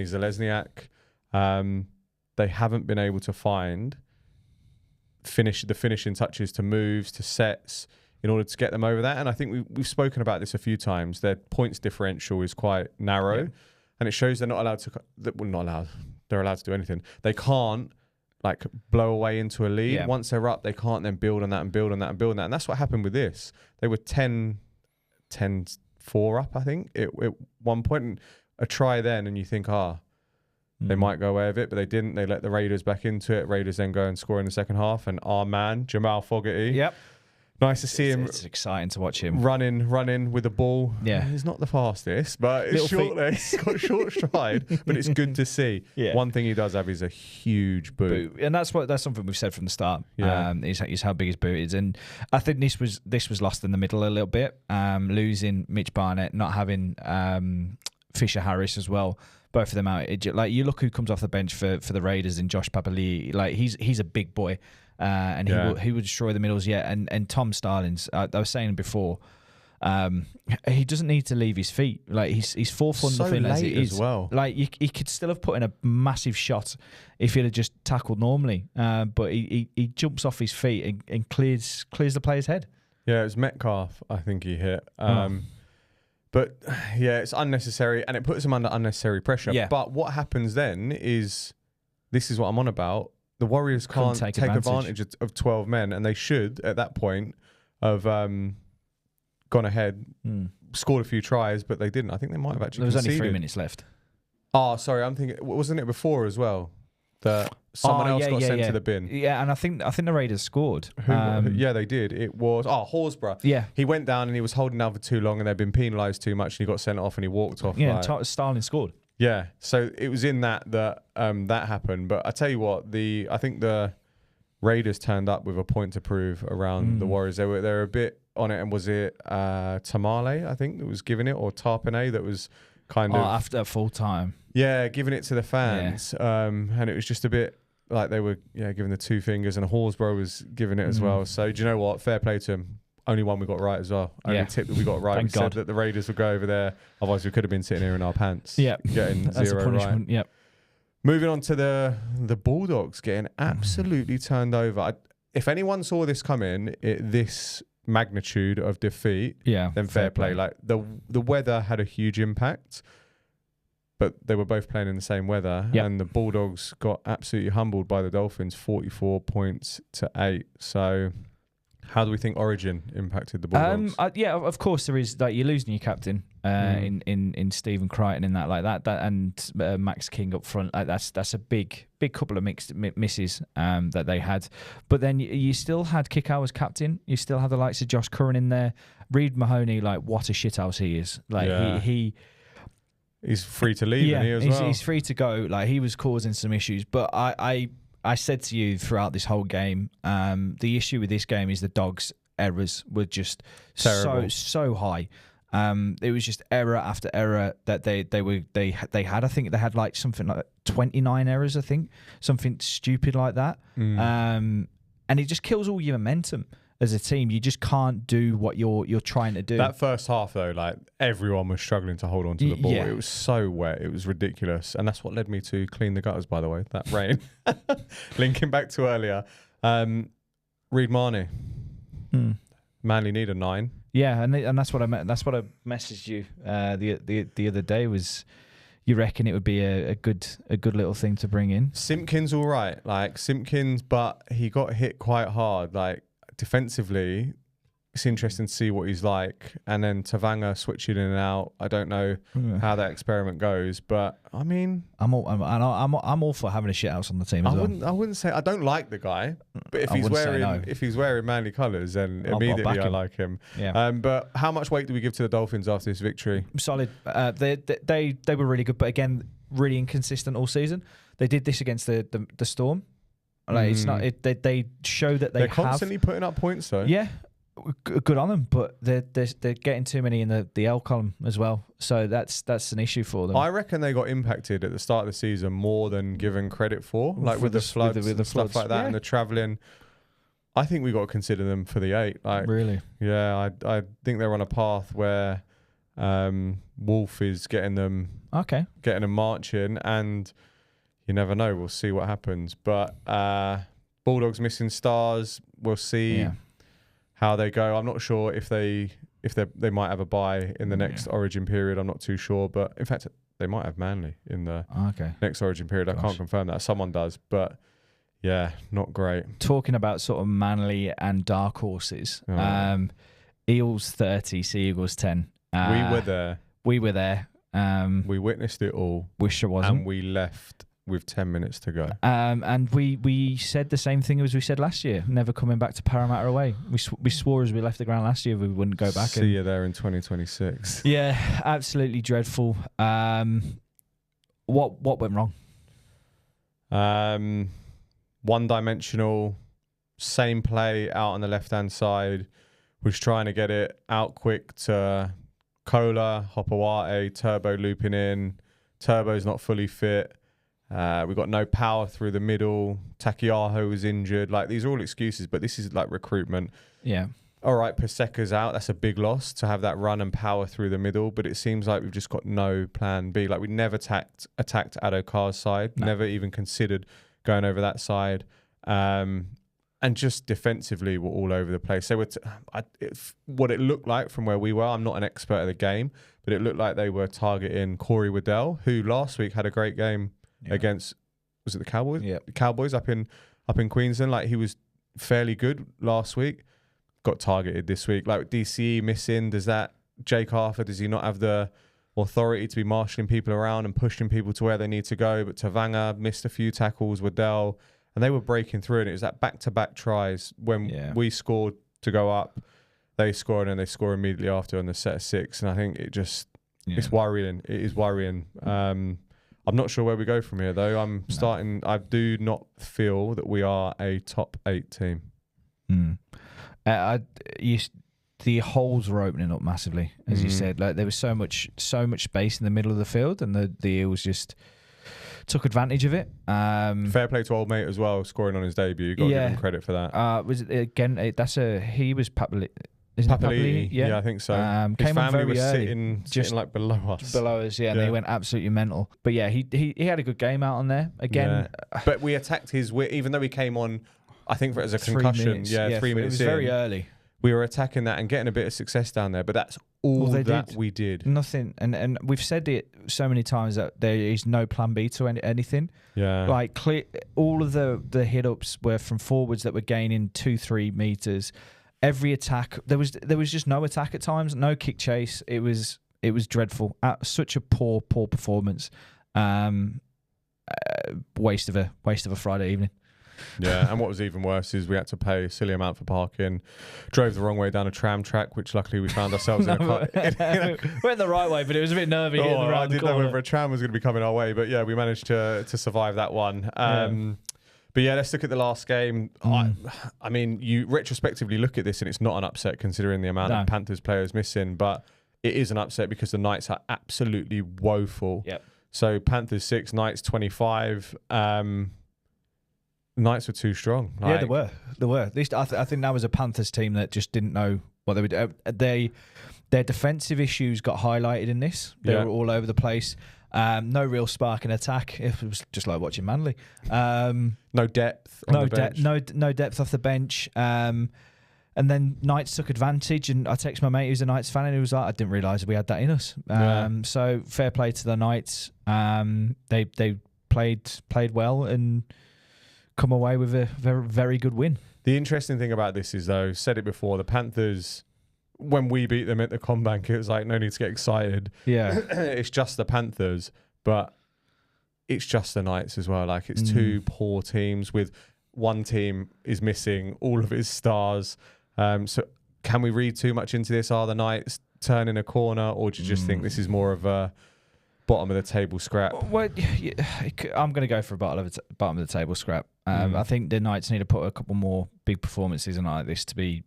Zelezniak, they haven't been able to find the finishing touches to moves, to sets, in order to get them over that. And I think we've spoken about this a few times. Their points differential is quite narrow, and it shows they're not allowed to. Well, not allowed. They're allowed to do anything. They can't like blow away into a lead. Yeah. Once they're up, they can't then build on that and build on that and build on that. And that's what happened with this. They were 10-4 up, I think, at one point. And a try then, and you think, they might go away with it, but they didn't. They let the Raiders back into it. Raiders then go and score in the second half. And our man, Jamal Fogarty. Yep. Nice to see him. It's exciting to watch him running with the ball. Yeah, he's not the fastest, but it's short. He's got short stride, but it's good to see. Yeah. One thing he does have is a huge boot, and that's something we've said from the start. Yeah, is how big his boot is, and I think this was lost in the middle a little bit. Losing Mitch Barnett, not having Fisher Harris as well. Both of them out. Like, you look who comes off the bench for the Raiders in Josh Papali'i. Like, he's a big boy. And he will destroy the middles. And Tom Starlins, I was saying before, he doesn't need to leave his feet. Like, he's 4 foot nothing as it is. As well. Like, he could still have put in a massive shot if he'd have just tackled normally. But he jumps off his feet and clears the player's head. Yeah, it was Metcalf, I think he hit. But yeah, it's unnecessary, and it puts him under unnecessary pressure. Yeah. But what happens then is, this is what I'm on about. The Warriors can't take advantage of 12 men, and they should, at that point, have gone ahead, scored a few tries, but they didn't. I think they might have actually conceded. There was only 3 minutes left. Oh, sorry. I'm thinking, wasn't it before as well that someone else got sent to the bin? Yeah, and I think the Raiders scored. Yeah, they did. It was Horsburgh. Yeah, he went down and he was holding down for too long, and they'd been penalised too much, and he got sent off and he walked off. Yeah, Starlin scored. Yeah, so it was in that happened. But I tell you what, I think the Raiders turned up with a point to prove around the Warriors. They were a bit on it, and was it Tamale, I think, that was giving it, or Tarpanay that was kind of after full time. Yeah, giving it to the fans, and it was just a bit like they were giving the 2 fingers, and Horsburgh was giving it as well. So do you know what? Fair play to him. Only one we got right as well. Only tip that we got right. Thank we God. said that the Raiders would go over there. Otherwise, we could have been sitting here in our pants. Yeah, getting that's 0 a punishment. right. Yep. Moving on to the Bulldogs getting absolutely turned over. If anyone saw this coming, this magnitude of defeat, then fair play. Like the weather had a huge impact, but they were both playing in the same weather, and the Bulldogs got absolutely humbled by the Dolphins, 44 points to 8. So How do we think Origin impacted the Bulldogs? Yeah, of course there is. Like, you're losing your captain in Stephen Crichton in that and Max King up front. Like, that's a big couple of misses that they had. But then you still had Kikau as captain. You still had the likes of Josh Curran in there. Reid Mahoney, like, what a shithouse he is. Like he's free to leave. Yeah, he's free to go. Like, he was causing some issues, but I said to you throughout this whole game, the issue with this game is the Dogs' errors were just so high. It was just error after error that they had. I think they had like something like 29 errors. I think something stupid like that. And it just kills all your momentum as a team. You just can't do what you're trying to do. That first half, though, like, everyone was struggling to hold on to the ball. Yeah. It was so wet. It was ridiculous. And that's what led me to clean the gutters, by the way, that rain. Linking back to earlier. Reid Mahoney. Manly need a 9. Yeah, and that's what I meant. That's what I messaged you the other day was, you reckon it would be a good little thing to bring in? Simpkins all right. Like, Simpkins, but he got hit quite hard. Like, defensively, it's interesting to see what he's like. And then Tavanga switching in and out. I don't know how that experiment goes, but I mean, I'm all for having a shit house on the team as well. I wouldn't say I don't like the guy, but if he's wearing Manly colours, then immediately I like him. Yeah. But how much weight do we give to the Dolphins after this victory? Solid. They were really good, but again, really inconsistent all season. They did this against the Storm. Like, it's not. They show that they're constantly putting up points, though. Yeah, good on them, but they're getting too many in the L column as well. So that's an issue for them. I reckon they got impacted at the start of the season more than given credit for, like with the floods and stuff like that, and the travelling. I think we got to consider them for the 8. Like, really? Yeah, I think they're on a path where Wolf is getting them marching, and you never know. We'll see what happens. But Bulldogs missing stars. We'll see how they go. I'm not sure if they might have a bye in the next Origin period. I'm not too sure. But in fact, they might have Manly in the next Origin period. I can't confirm that. Someone does. But yeah, not great. Talking about sort of Manly and dark horses. Eels 30, Sea Eagles 10. We were there. We witnessed it all. Wish I wasn't. And we left with 10 minutes to go. And we said the same thing as we said last year, never coming back to Parramatta away. We swore as we left the ground last year we wouldn't go back. See you there in 2026. Yeah, absolutely dreadful. What went wrong? One-dimensional, same play out on the left-hand side, was trying to get it out quick to Kola, Hopawate, Turbo looping in. Turbo's not fully fit. We've got no power through the middle. Takiaho was injured. Like, these are all excuses, but this is like recruitment. Yeah. All right, Paseka's out. That's a big loss to have that run and power through the middle, but it seems like we've just got no plan B. Like, we never attacked Addo Carr's side, never even considered going over that side. And just defensively, we're all over the place. So what it looked like from where we were, I'm not an expert of the game, but it looked like they were targeting Corey Waddell, who last week had a great game against, was it the Cowboys? Yeah. The Cowboys up in Queensland. Like, he was fairly good last week. Got targeted this week. Like, DCE missing. Jake Arthur, does he not have the authority to be marshalling people around and pushing people to where they need to go? But Tavanga missed a few tackles, Waddell, and they were breaking through, and it was that back-to-back tries when we scored to go up. They scored, and they score immediately after on the set of 6. And I think it just, it's worrying. It is worrying. I'm not sure where we go from here, though. I do not feel that we are a top 8 team. The holes were opening up massively, as you said. Like, there was so much space in the middle of the field, and the Eels just took advantage of it. Fair play to old mate as well, scoring on his debut. You got to give him credit for that. Was it again? He was Papali. Papali, yeah, I think so. His came family was early, sitting like below us. And they went absolutely mental. But yeah, he had a good game out on there again. Yeah. But we attacked his, even though he came on, I think as a concussion. 3 minutes. It was very early. We were attacking that and getting a bit of success down there, but that's all we did. Nothing, and we've said it so many times that there is no plan B to anything. Yeah, like all of the hit ups were from forwards that were gaining 2-3 meters, every attack, there was just no attack at times, no kick chase. It was dreadful. Such a poor performance. Waste of a Friday evening. Yeah, and what was even worse is we had to pay a silly amount for parking. Drove the wrong way down a tram track, which luckily we found ourselves in a car. Went the right way, but it was a bit nervy. I didn't know whether a tram was going to be coming our way, but yeah, we managed to survive that one. But yeah, let's look at the last game. I mean, you retrospectively look at this and it's not an upset considering the amount of Panthers players missing, but it is an upset because the Knights are absolutely woeful. Yep. So Panthers 6, Knights 25. Knights were too strong. Yeah, they were. At least I think that was a Panthers team that just didn't know what they would do. Their defensive issues got highlighted in this. They were all over the place. No real spark in attack. It was just like watching Manly. No depth on the bench. No depth off the bench. And then Knights took advantage, and I texted my mate who's a Knights fan, and he was like, I didn't realise we had that in us. So fair play to the Knights. They played well and come away with a very, very good win. The interesting thing about this is, though, said it before, the Panthers, when we beat them at the Combank, it was like, no need to get excited. Yeah. It's just the Panthers, but it's just the Knights as well. Like, it's two poor teams with one team is missing all of its stars. So can we read too much into this? Are the Knights turning a corner, or do you just think this is more of a bottom of the table scrap? Well, I'm going to go for a bottom of the table scrap. I think the Knights need to put a couple more big performances in like this to be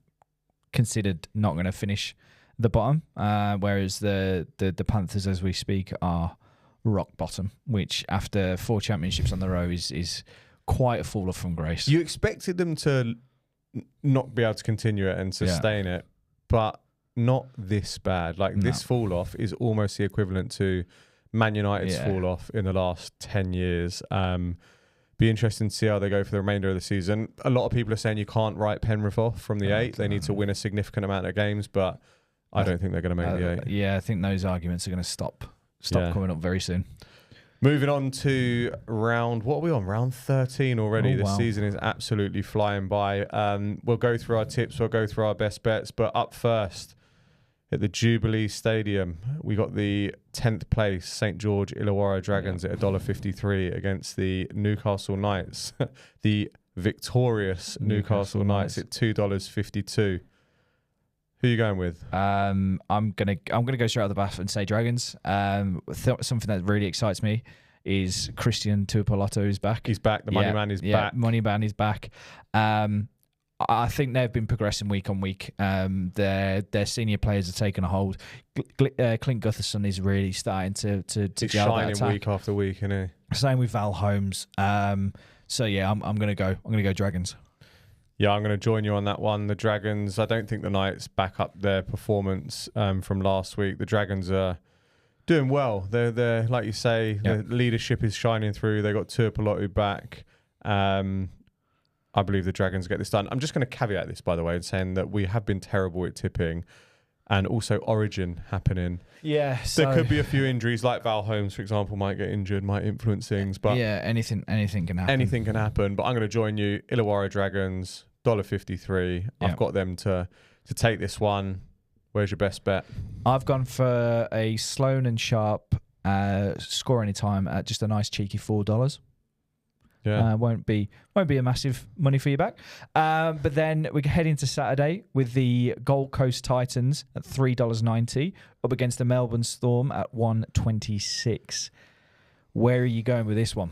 considered not going to finish the bottom, whereas the Panthers, as we speak, are rock bottom, which after 4 championships on the row is quite a fall off from grace. You expected them to not be able to continue it and sustain it, but not this bad. Like this fall off is almost the equivalent to Man United's fall off in the last 10 years. Be interesting to see how they go for the remainder of the season. A lot of people are saying you can't write Penrith off from the 8. They need to win a significant amount of games, but I don't think they're going to make the 8. Yeah, I think those arguments are going to stop coming up very soon. Moving on to what are we on? Round 13 already. The season is absolutely flying by. We'll go through our tips. We'll go through our best bets. But up first, at the Jubilee Stadium, we got the 10th place St George Illawarra Dragons at $1.53 against the Newcastle Knights. The victorious Newcastle Knights at $2.52. Who are you going with? I'm gonna go straight out the bat and say Dragons. Something that really excites me is Christian Tuipulotu is back. He's back. The money man is back. Money man is back. I think they've been progressing week on week. Their senior players are taking a hold. Clint Gutherson is really starting to gel that attack. Week after week, isn't he? Same with Val Holmes. So yeah, I'm gonna go Dragons. Yeah, I'm going to join you on that one. The Dragons, I don't think the Knights back up their performance from last week. The Dragons are doing well. They're like you say, the leadership is shining through. They got Tuipulotu back. I believe the Dragons get this done. I'm just going to caveat this, by the way, saying that we have been terrible at tipping, and also Origin happening. Yeah, there could be a few injuries, like Val Holmes, for example, might get injured, might influence things. But yeah, anything can happen. Anything can happen. But I'm going to join you. Illawarra Dragons, $1.53. I've got them to take this one. Where's your best bet? I've gone for a Sloan and Sharp score any time at just a nice cheeky $4. Yeah, won't be a massive money for you back. But then we head into Saturday with the Gold Coast Titans at $3.90 up against the Melbourne Storm at $1.26. Where are you going with this one?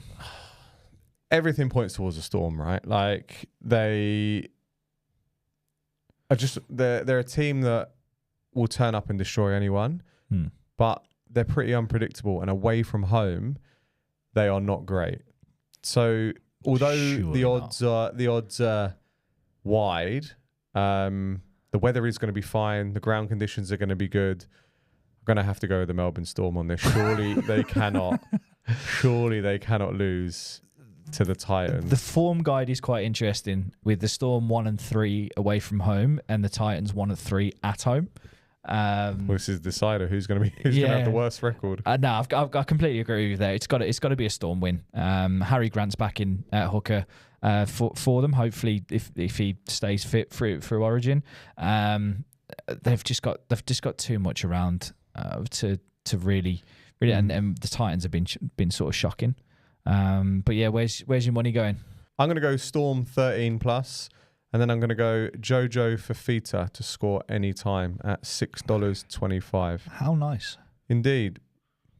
Everything points towards the Storm, right? Like they are they're a team that will turn up and destroy anyone, but they're pretty unpredictable, and away from home, they are not great. So although the odds are wide, the weather is going to be fine. The ground conditions are going to be good. I'm going to have to go with the Melbourne Storm on this. Surely they cannot lose to the Titans. The form guide is quite interesting with the Storm 1-3 away from home and the Titans 1-3 at home. This is decider who's going to have the worst record. No, I completely agree with you there. It's got to be a Storm win. Harry Grant's back in at hooker. for them. Hopefully, if he stays fit through Origin, they've just got too much around to really and the Titans have been sort of shocking. But yeah, where's your money going? I'm going to go Storm 13+, and then I'm going to go Jojo Fafita to score any time at $6.25. How nice. Indeed.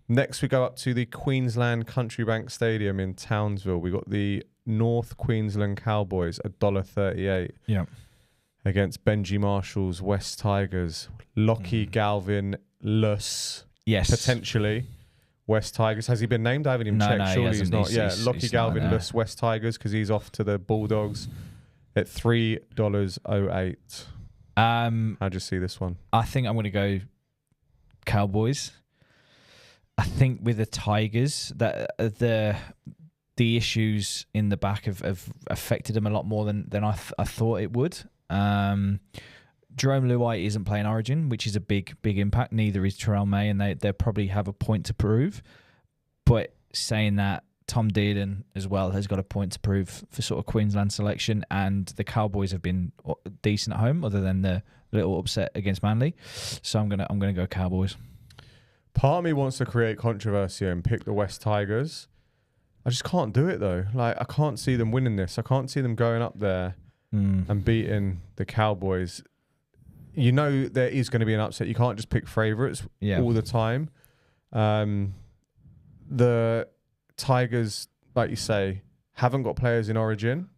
Next, we go up to the Queensland Country Bank Stadium in Townsville. We got the North Queensland Cowboys, $1.38. Yeah. Against Benji Marshall's West Tigers. Lockie Galvin Luss. Yes. Potentially. West Tigers. Has he been named? I haven't even checked. Surely he's not. Lockie Galvin Luss, West Tigers, because he's off to the Bulldogs at $3.08. How do you see this one? I think I'm going to go Cowboys. I think with the Tigers, that the issues in the back have affected them a lot more than I thought it would. Jerome Luai isn't playing Origin, which is a big impact. Neither is Terrell May, and they probably have a point to prove. But saying that, Tom Dearden as well has got a point to prove for sort of Queensland selection, and the Cowboys have been decent at home, other than the little upset against Manly. So I'm gonna go Cowboys. Part of me wants to create controversy and pick the West Tigers. I just can't do it though. Like, I can't see them winning this. I can't see them going up there and beating the Cowboys. You know there is going to be an upset. You can't just pick favourites all the time. The Tigers, like you say, haven't got players in Origin.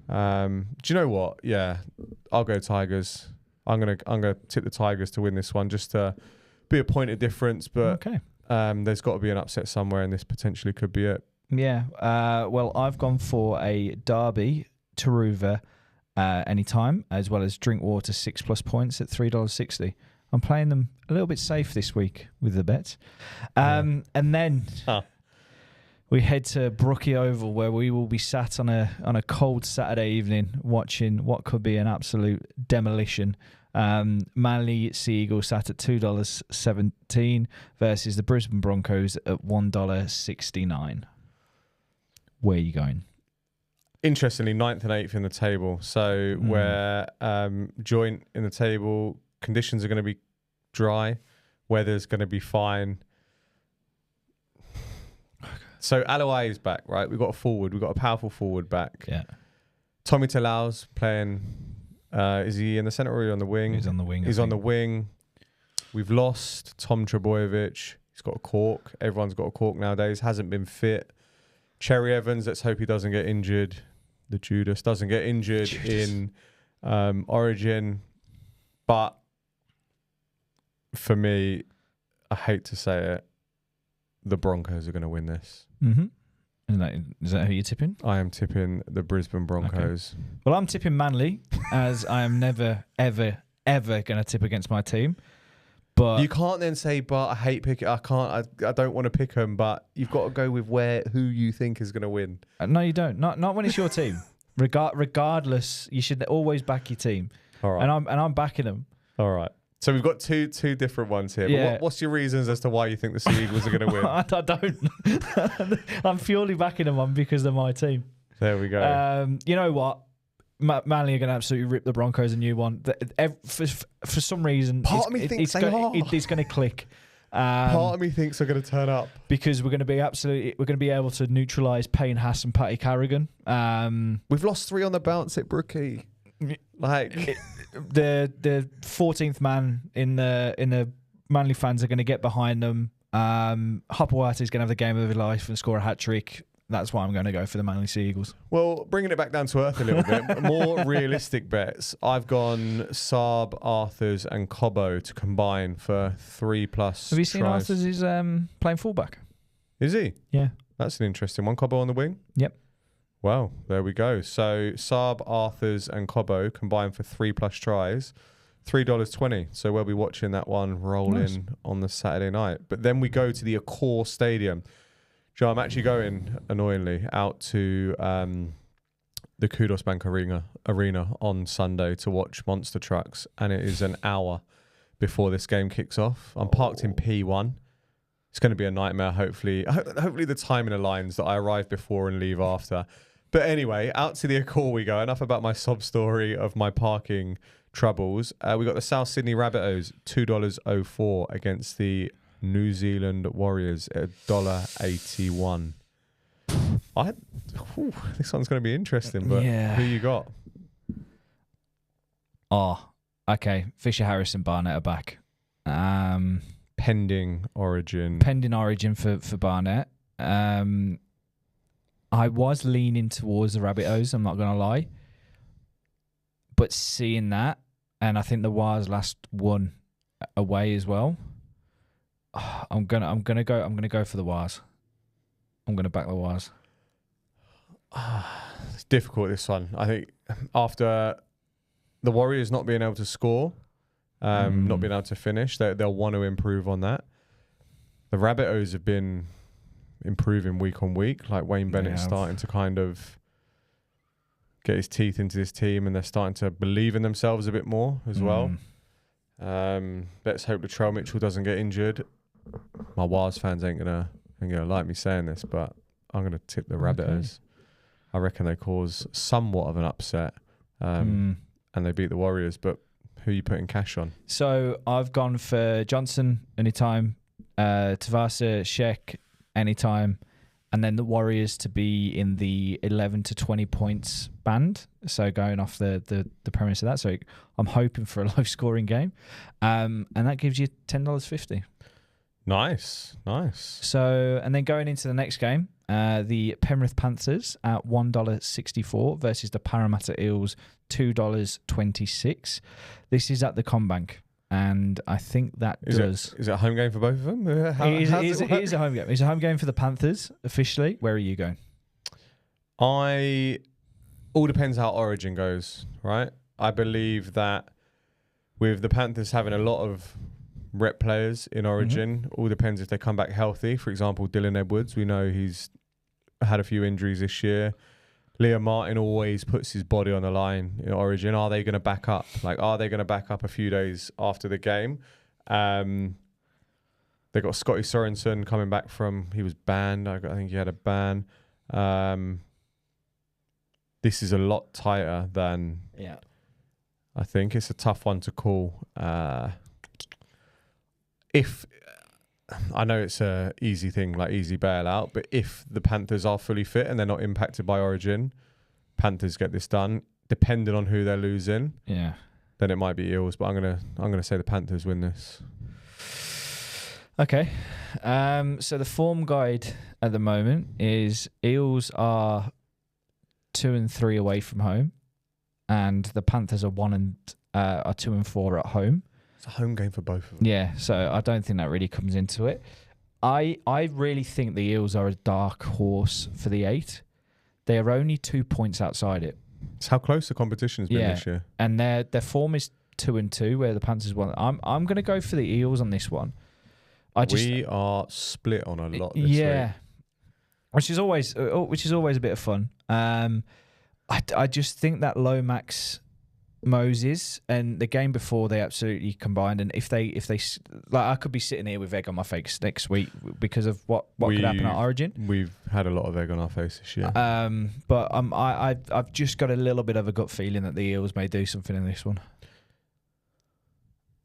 Do you know what? Yeah, I'll go Tigers. I'm gonna tip the Tigers to win this one, just to be a point of difference. But there's got to be an upset somewhere, and this potentially could be it. Yeah. Well, I've gone for a Derby Taruva anytime, as well as Drinkwater 6+ points at $3.60. I'm playing them a little bit safe this week with the bets. And then we head to Brookie Oval, where we will be sat on a cold Saturday evening watching what could be an absolute demolition. Manly Sea Eagles sat at $2.17 versus the Brisbane Broncos at $1.69. Where are you going? Interestingly, 9th and 8th in the table. So we're joint in the table. Conditions are going to be dry. Weather's going to be fine. So Alawai is back, right? We've got a forward. We've got a powerful forward back. Yeah. Tommy Talau's playing. Is he in the centre or on the wing? He's on the wing. He's on the wing. We've lost Tom Trebojevic. He's got a cork. Everyone's got a cork nowadays. Hasn't been fit. Cherry Evans, let's hope he doesn't get injured. The Judas doesn't get injured in Origin. But for me, I hate to say it, the Broncos are going to win this. Mm-hmm. Is that who you're tipping? I am tipping the Brisbane Broncos. Okay. Well, I'm tipping Manly, as I am never, ever, ever going to tip against my team. But you can't then say, but I hate picking. I can't. I don't want to pick them. But you've got to go with who you think is going to win. No, you don't. Not when it's your team. Regardless, you should always back your team. All right. And I'm backing them. All right. So we've got two different ones here. Yeah. But what's your reasons as to why you think the Sea Eagles are going to win? I don't. I'm purely backing them on because they're my team. There we go. You know what? Manly are going to absolutely rip the Broncos a new one. For some reason, part of me thinks it's going to click. Part of me thinks they're going to turn up because we're going to be able to neutralise Payne Haas and Paddy Carrigan. We've lost 3 on the bounce at Brookie. Like the 14th man in the Manly fans are going to get behind them. Hopewart is going to have the game of his life and score a hat trick. That's why I'm going to go for the Manly Sea Eagles. Well, bringing it back down to earth a little bit, more realistic bets. I've gone Saab, Arthurs and Cobbo to combine for 3+ Have you seen tries. Arthurs is playing fullback? Is he? Yeah. That's an interesting one. Cobbo on the wing? Yep. Well, there we go. So Saab, Arthurs and Cobbo combined for 3+ tries. $3.20. So we'll be watching that one roll in on the Saturday night. But then we go to the Accor Stadium. Joe, I'm actually going, annoyingly, out to the Kudos Bank Arena on Sunday to watch Monster Trucks, and it is an hour before this game kicks off. I'm parked in P1. It's going to be a nightmare, hopefully. Hopefully the timing aligns that I arrive before and leave after. But anyway, out to the Accor we go. Enough about my sob story of my parking troubles. We got the South Sydney Rabbitohs, $2.04 against the New Zealand Warriors at $1.81. This one's going to be interesting, but who you got? Oh, okay. Fisher, Harris and Barnett are back. Pending origin. Pending origin for Barnett. I was leaning towards the Rabbitohs, I'm not going to lie. But seeing that, and I think the Wars last won away as well. I'm gonna go for the Wars. I'm gonna back the Wars. It's difficult, this one. I think after the Warriors not being able to score, not being able to finish, they'll want to improve on that. The Rabbitohs have been improving week on week. Like Wayne Bennett's starting to kind of get his teeth into this team, and they're starting to believe in themselves a bit more as well. Let's hope Latrell Mitchell doesn't get injured. My Wars fans ain't gonna like me saying this, but I'm gonna tip the Rabbitohs. I reckon they cause somewhat of an upset, and they beat the Warriors. But who are you putting cash on? So I've gone for Johnson anytime, Tavasa, Sheck anytime, and then the Warriors to be in the 11 to 20 points band. So going off the premise of that, so I'm hoping for a low scoring game, and that gives you $10.50. Nice. So, and then going into the next game, the Penrith Panthers at $1.64 versus the Parramatta Eels $2.26. This is at the CommBank, and I think that is it a home game for both of them? It is a home game. It's a home game for the Panthers officially. Where are you going? All depends how Origin goes, right? I believe that with the Panthers having a lot of rep players in Origin, all depends if they come back healthy. For example, Dylan Edwards, we know he's had a few injuries this year. Liam Martin always puts his body on the line in Origin. Are they going to back up? Are they going to back up a few days after the game? They got Scotty Sorensen coming back he was banned. I think he had a ban. This is a lot tighter than. Yeah. I think it's a tough one to call. If I know it's a easy thing, like easy bailout, but if the Panthers are fully fit and they're not impacted by Origin, Panthers get this done. Depending on who they're losing, then it might be Eels. But I'm gonna say the Panthers win this. Okay, so the form guide at the moment is Eels are 2-3 away from home, and the Panthers are 2-4 at home. It's a home game for both of them. Yeah, so I don't think that really comes into it. I really think the Eels are a dark horse for the 8. They are only 2 points outside it. It's how close the competition has been this year. And their form is 2-2, where the Panthers won. I'm going to go for the Eels on this one. We are split on a lot this week. Which is always a bit of fun. I just think that Lomax, Moses, and the game before, they absolutely combined. And if they I could be sitting here with egg on my face next week because of what could happen at Origin. We've had a lot of egg on our face this year. But I've just got a little bit of a gut feeling that the Eels may do something in this one.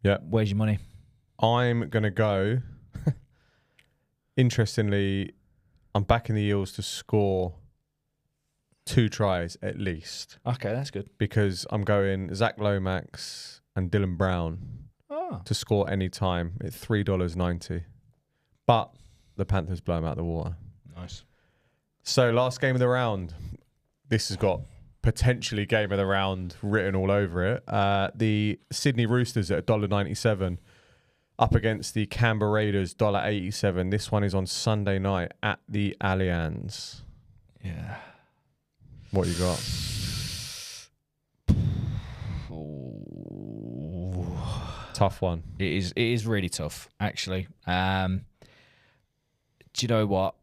Yeah. Where's your money? I'm gonna go. Interestingly, I'm backing the Eels to score 2 tries at least. Okay, that's good. Because I'm going Zach Lomax and Dylan Brown to score any time at $3.90. But the Panthers blow them out of the water. Nice. So last game of the round. This has got potentially game of the round written all over it. The Sydney Roosters at $1.97 up against the Canberra Raiders $1.87. This one is on Sunday night at the Allianz. Yeah. What you got? Tough one. It is really tough, actually. Do you know what?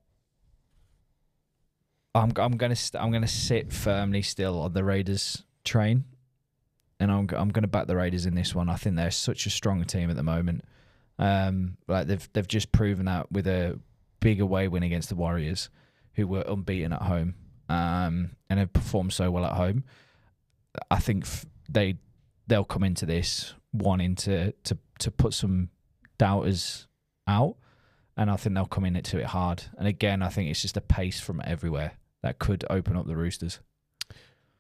I'm gonna sit firmly still on the Raiders train, and I'm gonna back the Raiders in this one. I think they're such a strong team at the moment. They've just proven that with a big away win against the Warriors, who were unbeaten at home. and have performed so well at home. I think they'll come into this wanting to put some doubters out, and I think they'll come into it hard. And again, I think it's just a pace from everywhere that could open up the Roosters.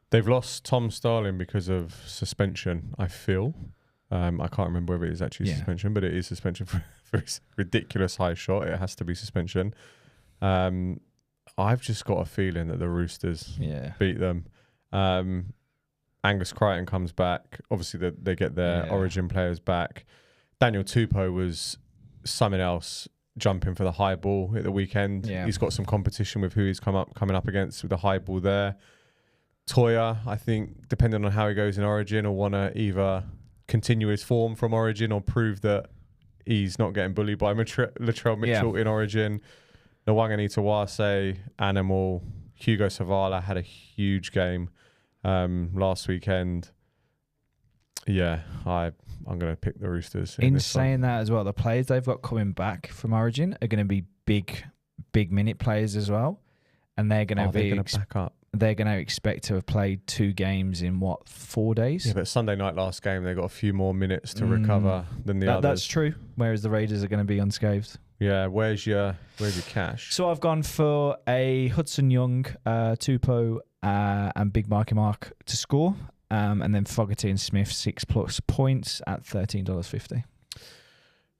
They've lost Tom Starling because of suspension, I feel. I can't remember whether it is actually suspension, but it is suspension for his ridiculous high shot. It has to be suspension. I've just got a feeling that the Roosters beat them. Angus Crichton comes back. Obviously, they get their Origin players back. Daniel Tupou was something else, jumping for the high ball at the weekend. Yeah. He's got some competition with who he's coming up against with the high ball there. Toya, I think, depending on how he goes in Origin, will want to either continue his form from Origin or prove that he's not getting bullied by Latrell Mitchell in Origin. Nwangani Tawase, Animal, Hugo Savala had a huge game last weekend. Yeah, I'm going to pick the Roosters. In saying that as well, the players they've got coming back from Origin are going to be big minute players as well, and they're going to back up. They're going to expect to have played 2 games in 4 days? Yeah, but Sunday night last game, they got a few more minutes to recover than the others. That's true. Whereas the Raiders are going to be unscathed. Yeah, where's your cash? So I've gone for a Hudson Young, Tupou, and Big Marky Mark to score, and then Fogarty and Smith 6+ points at $13.50.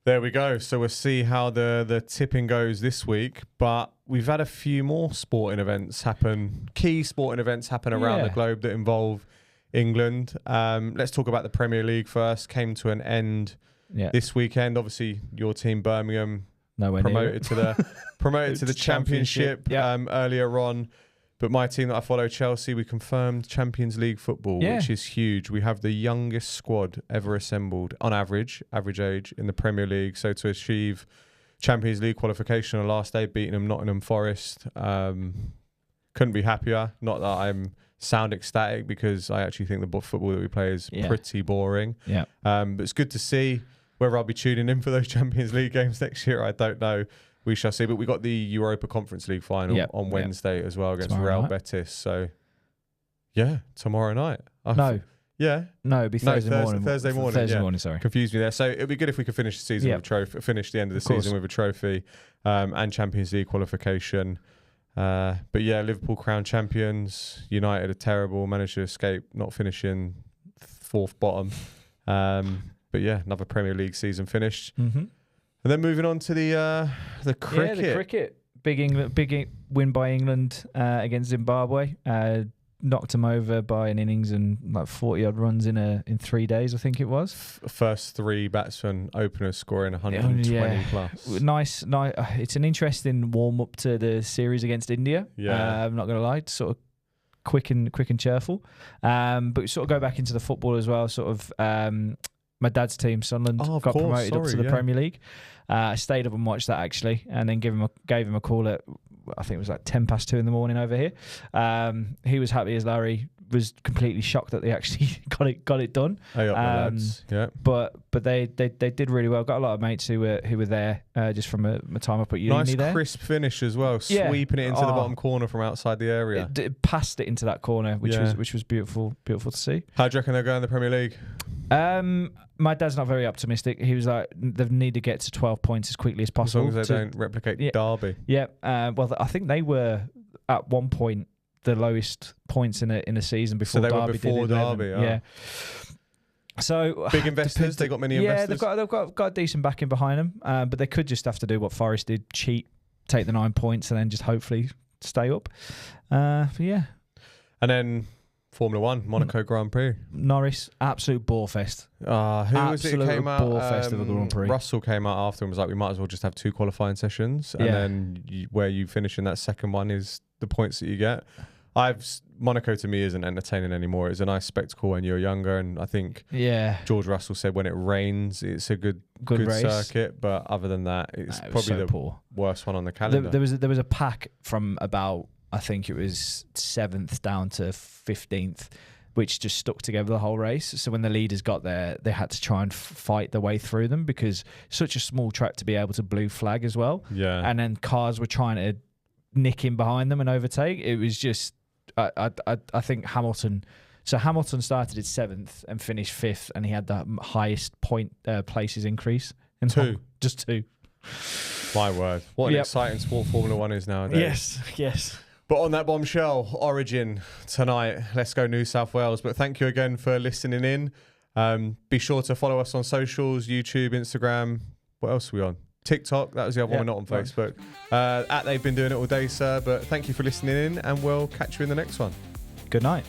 There we go. So we'll see how the tipping goes this week. But we've had a few more sporting events happen, key sporting events happen around the globe that involve England. Let's talk about the Premier League first. Came to an end this weekend. Obviously, your team, Birmingham, promoted to the Championship earlier on. But my team that I follow, Chelsea, we confirmed Champions League football, which is huge. We have the youngest squad ever assembled on average age in the Premier League. So to achieve Champions League qualification on the last day, beating them Nottingham Forest, couldn't be happier. Not that I'm sound ecstatic, because I actually think the football that we play is pretty boring. Yeah. But it's good to see. Whether I'll be tuning in for those Champions League games next year, I don't know. We shall see. But we got the Europa Conference League final on Wednesday as well against Real Betis. So, tomorrow night. No, it'd be Thursday morning. Thursday morning. Sorry, confused me there. So it'd be good if we could finish the season with a trophy. Finish the end of the season with a trophy, and Champions League qualification. But Liverpool crowned champions. United are terrible. Managed to escape, not finishing 4th bottom. But another Premier League season finished. Mm-hmm. And then moving on to the cricket. Yeah, the cricket. Big win by England against Zimbabwe. Knocked them over by an innings and like 40-odd runs in 3 days, I think it was. First 3 batsmen openers scoring 120 plus. Nice. It's an interesting warm-up to the series against India. Yeah. I'm not going to lie. Sort of quick and cheerful. But we sort of go back into the football as well. Sort of... my dad's team, Sunderland, got promoted up to the Premier League. I stayed up and watched that actually, and then gave him a call at, I think it was like 2:10 in the morning over here. He was happy as Larry. Was completely shocked that they actually got it done. Lads. Yeah. But they did really well. Got a lot of mates who were there just from my time up at uni. Nice there. Crisp finish as well, sweeping it into the bottom corner from outside the area. It passed it into that corner, which was beautiful to see. How do you reckon they'll go in the Premier League? My dad's not very optimistic. He was like, they need to get to 12 points as quickly as possible. As long as they don't replicate Derby. Yeah. Well, I think they were at one point the lowest points in a season before Derby. So they were before Derby. Yeah. So big investors. They got many investors. Yeah, they've got decent backing behind them. But they could just have to do what Forest did: cheat, take the 9 points, and then just hopefully stay up. And then Formula 1, Monaco Grand Prix. Norris, absolute bore fest. Who was it? Came out. Bore fest of a Grand Prix. Russell came out after and was like, "We might as well just have 2 qualifying sessions, and then where you finish in that second one is the points that you get." Monaco to me isn't entertaining anymore. It's a nice spectacle when you're younger, and I think George Russell said when it rains, it's a good circuit. But other than that, it's probably the worst one on the calendar. There was a pack from about, I think it was 7th down to 15th, which just stuck together the whole race. So when the leaders got there, they had to try and fight their way through them, because such a small track to be able to blue flag as well. Yeah. And then cars were trying to nick in behind them and overtake. It was just, I think Hamilton. So Hamilton started at 7th and finished 5th, and he had the highest point places increase. In 2. Just 2. My word. What an exciting sport Formula 1 is nowadays. Yes. But on that bombshell, Origin tonight. Let's go New South Wales. But thank you again for listening in. Be sure to follow us on socials, YouTube, Instagram. What else are we on? TikTok. That was the other one. We're not on Facebook. They've been doing it all day, sir. But thank you for listening in, and we'll catch you in the next one. Good night.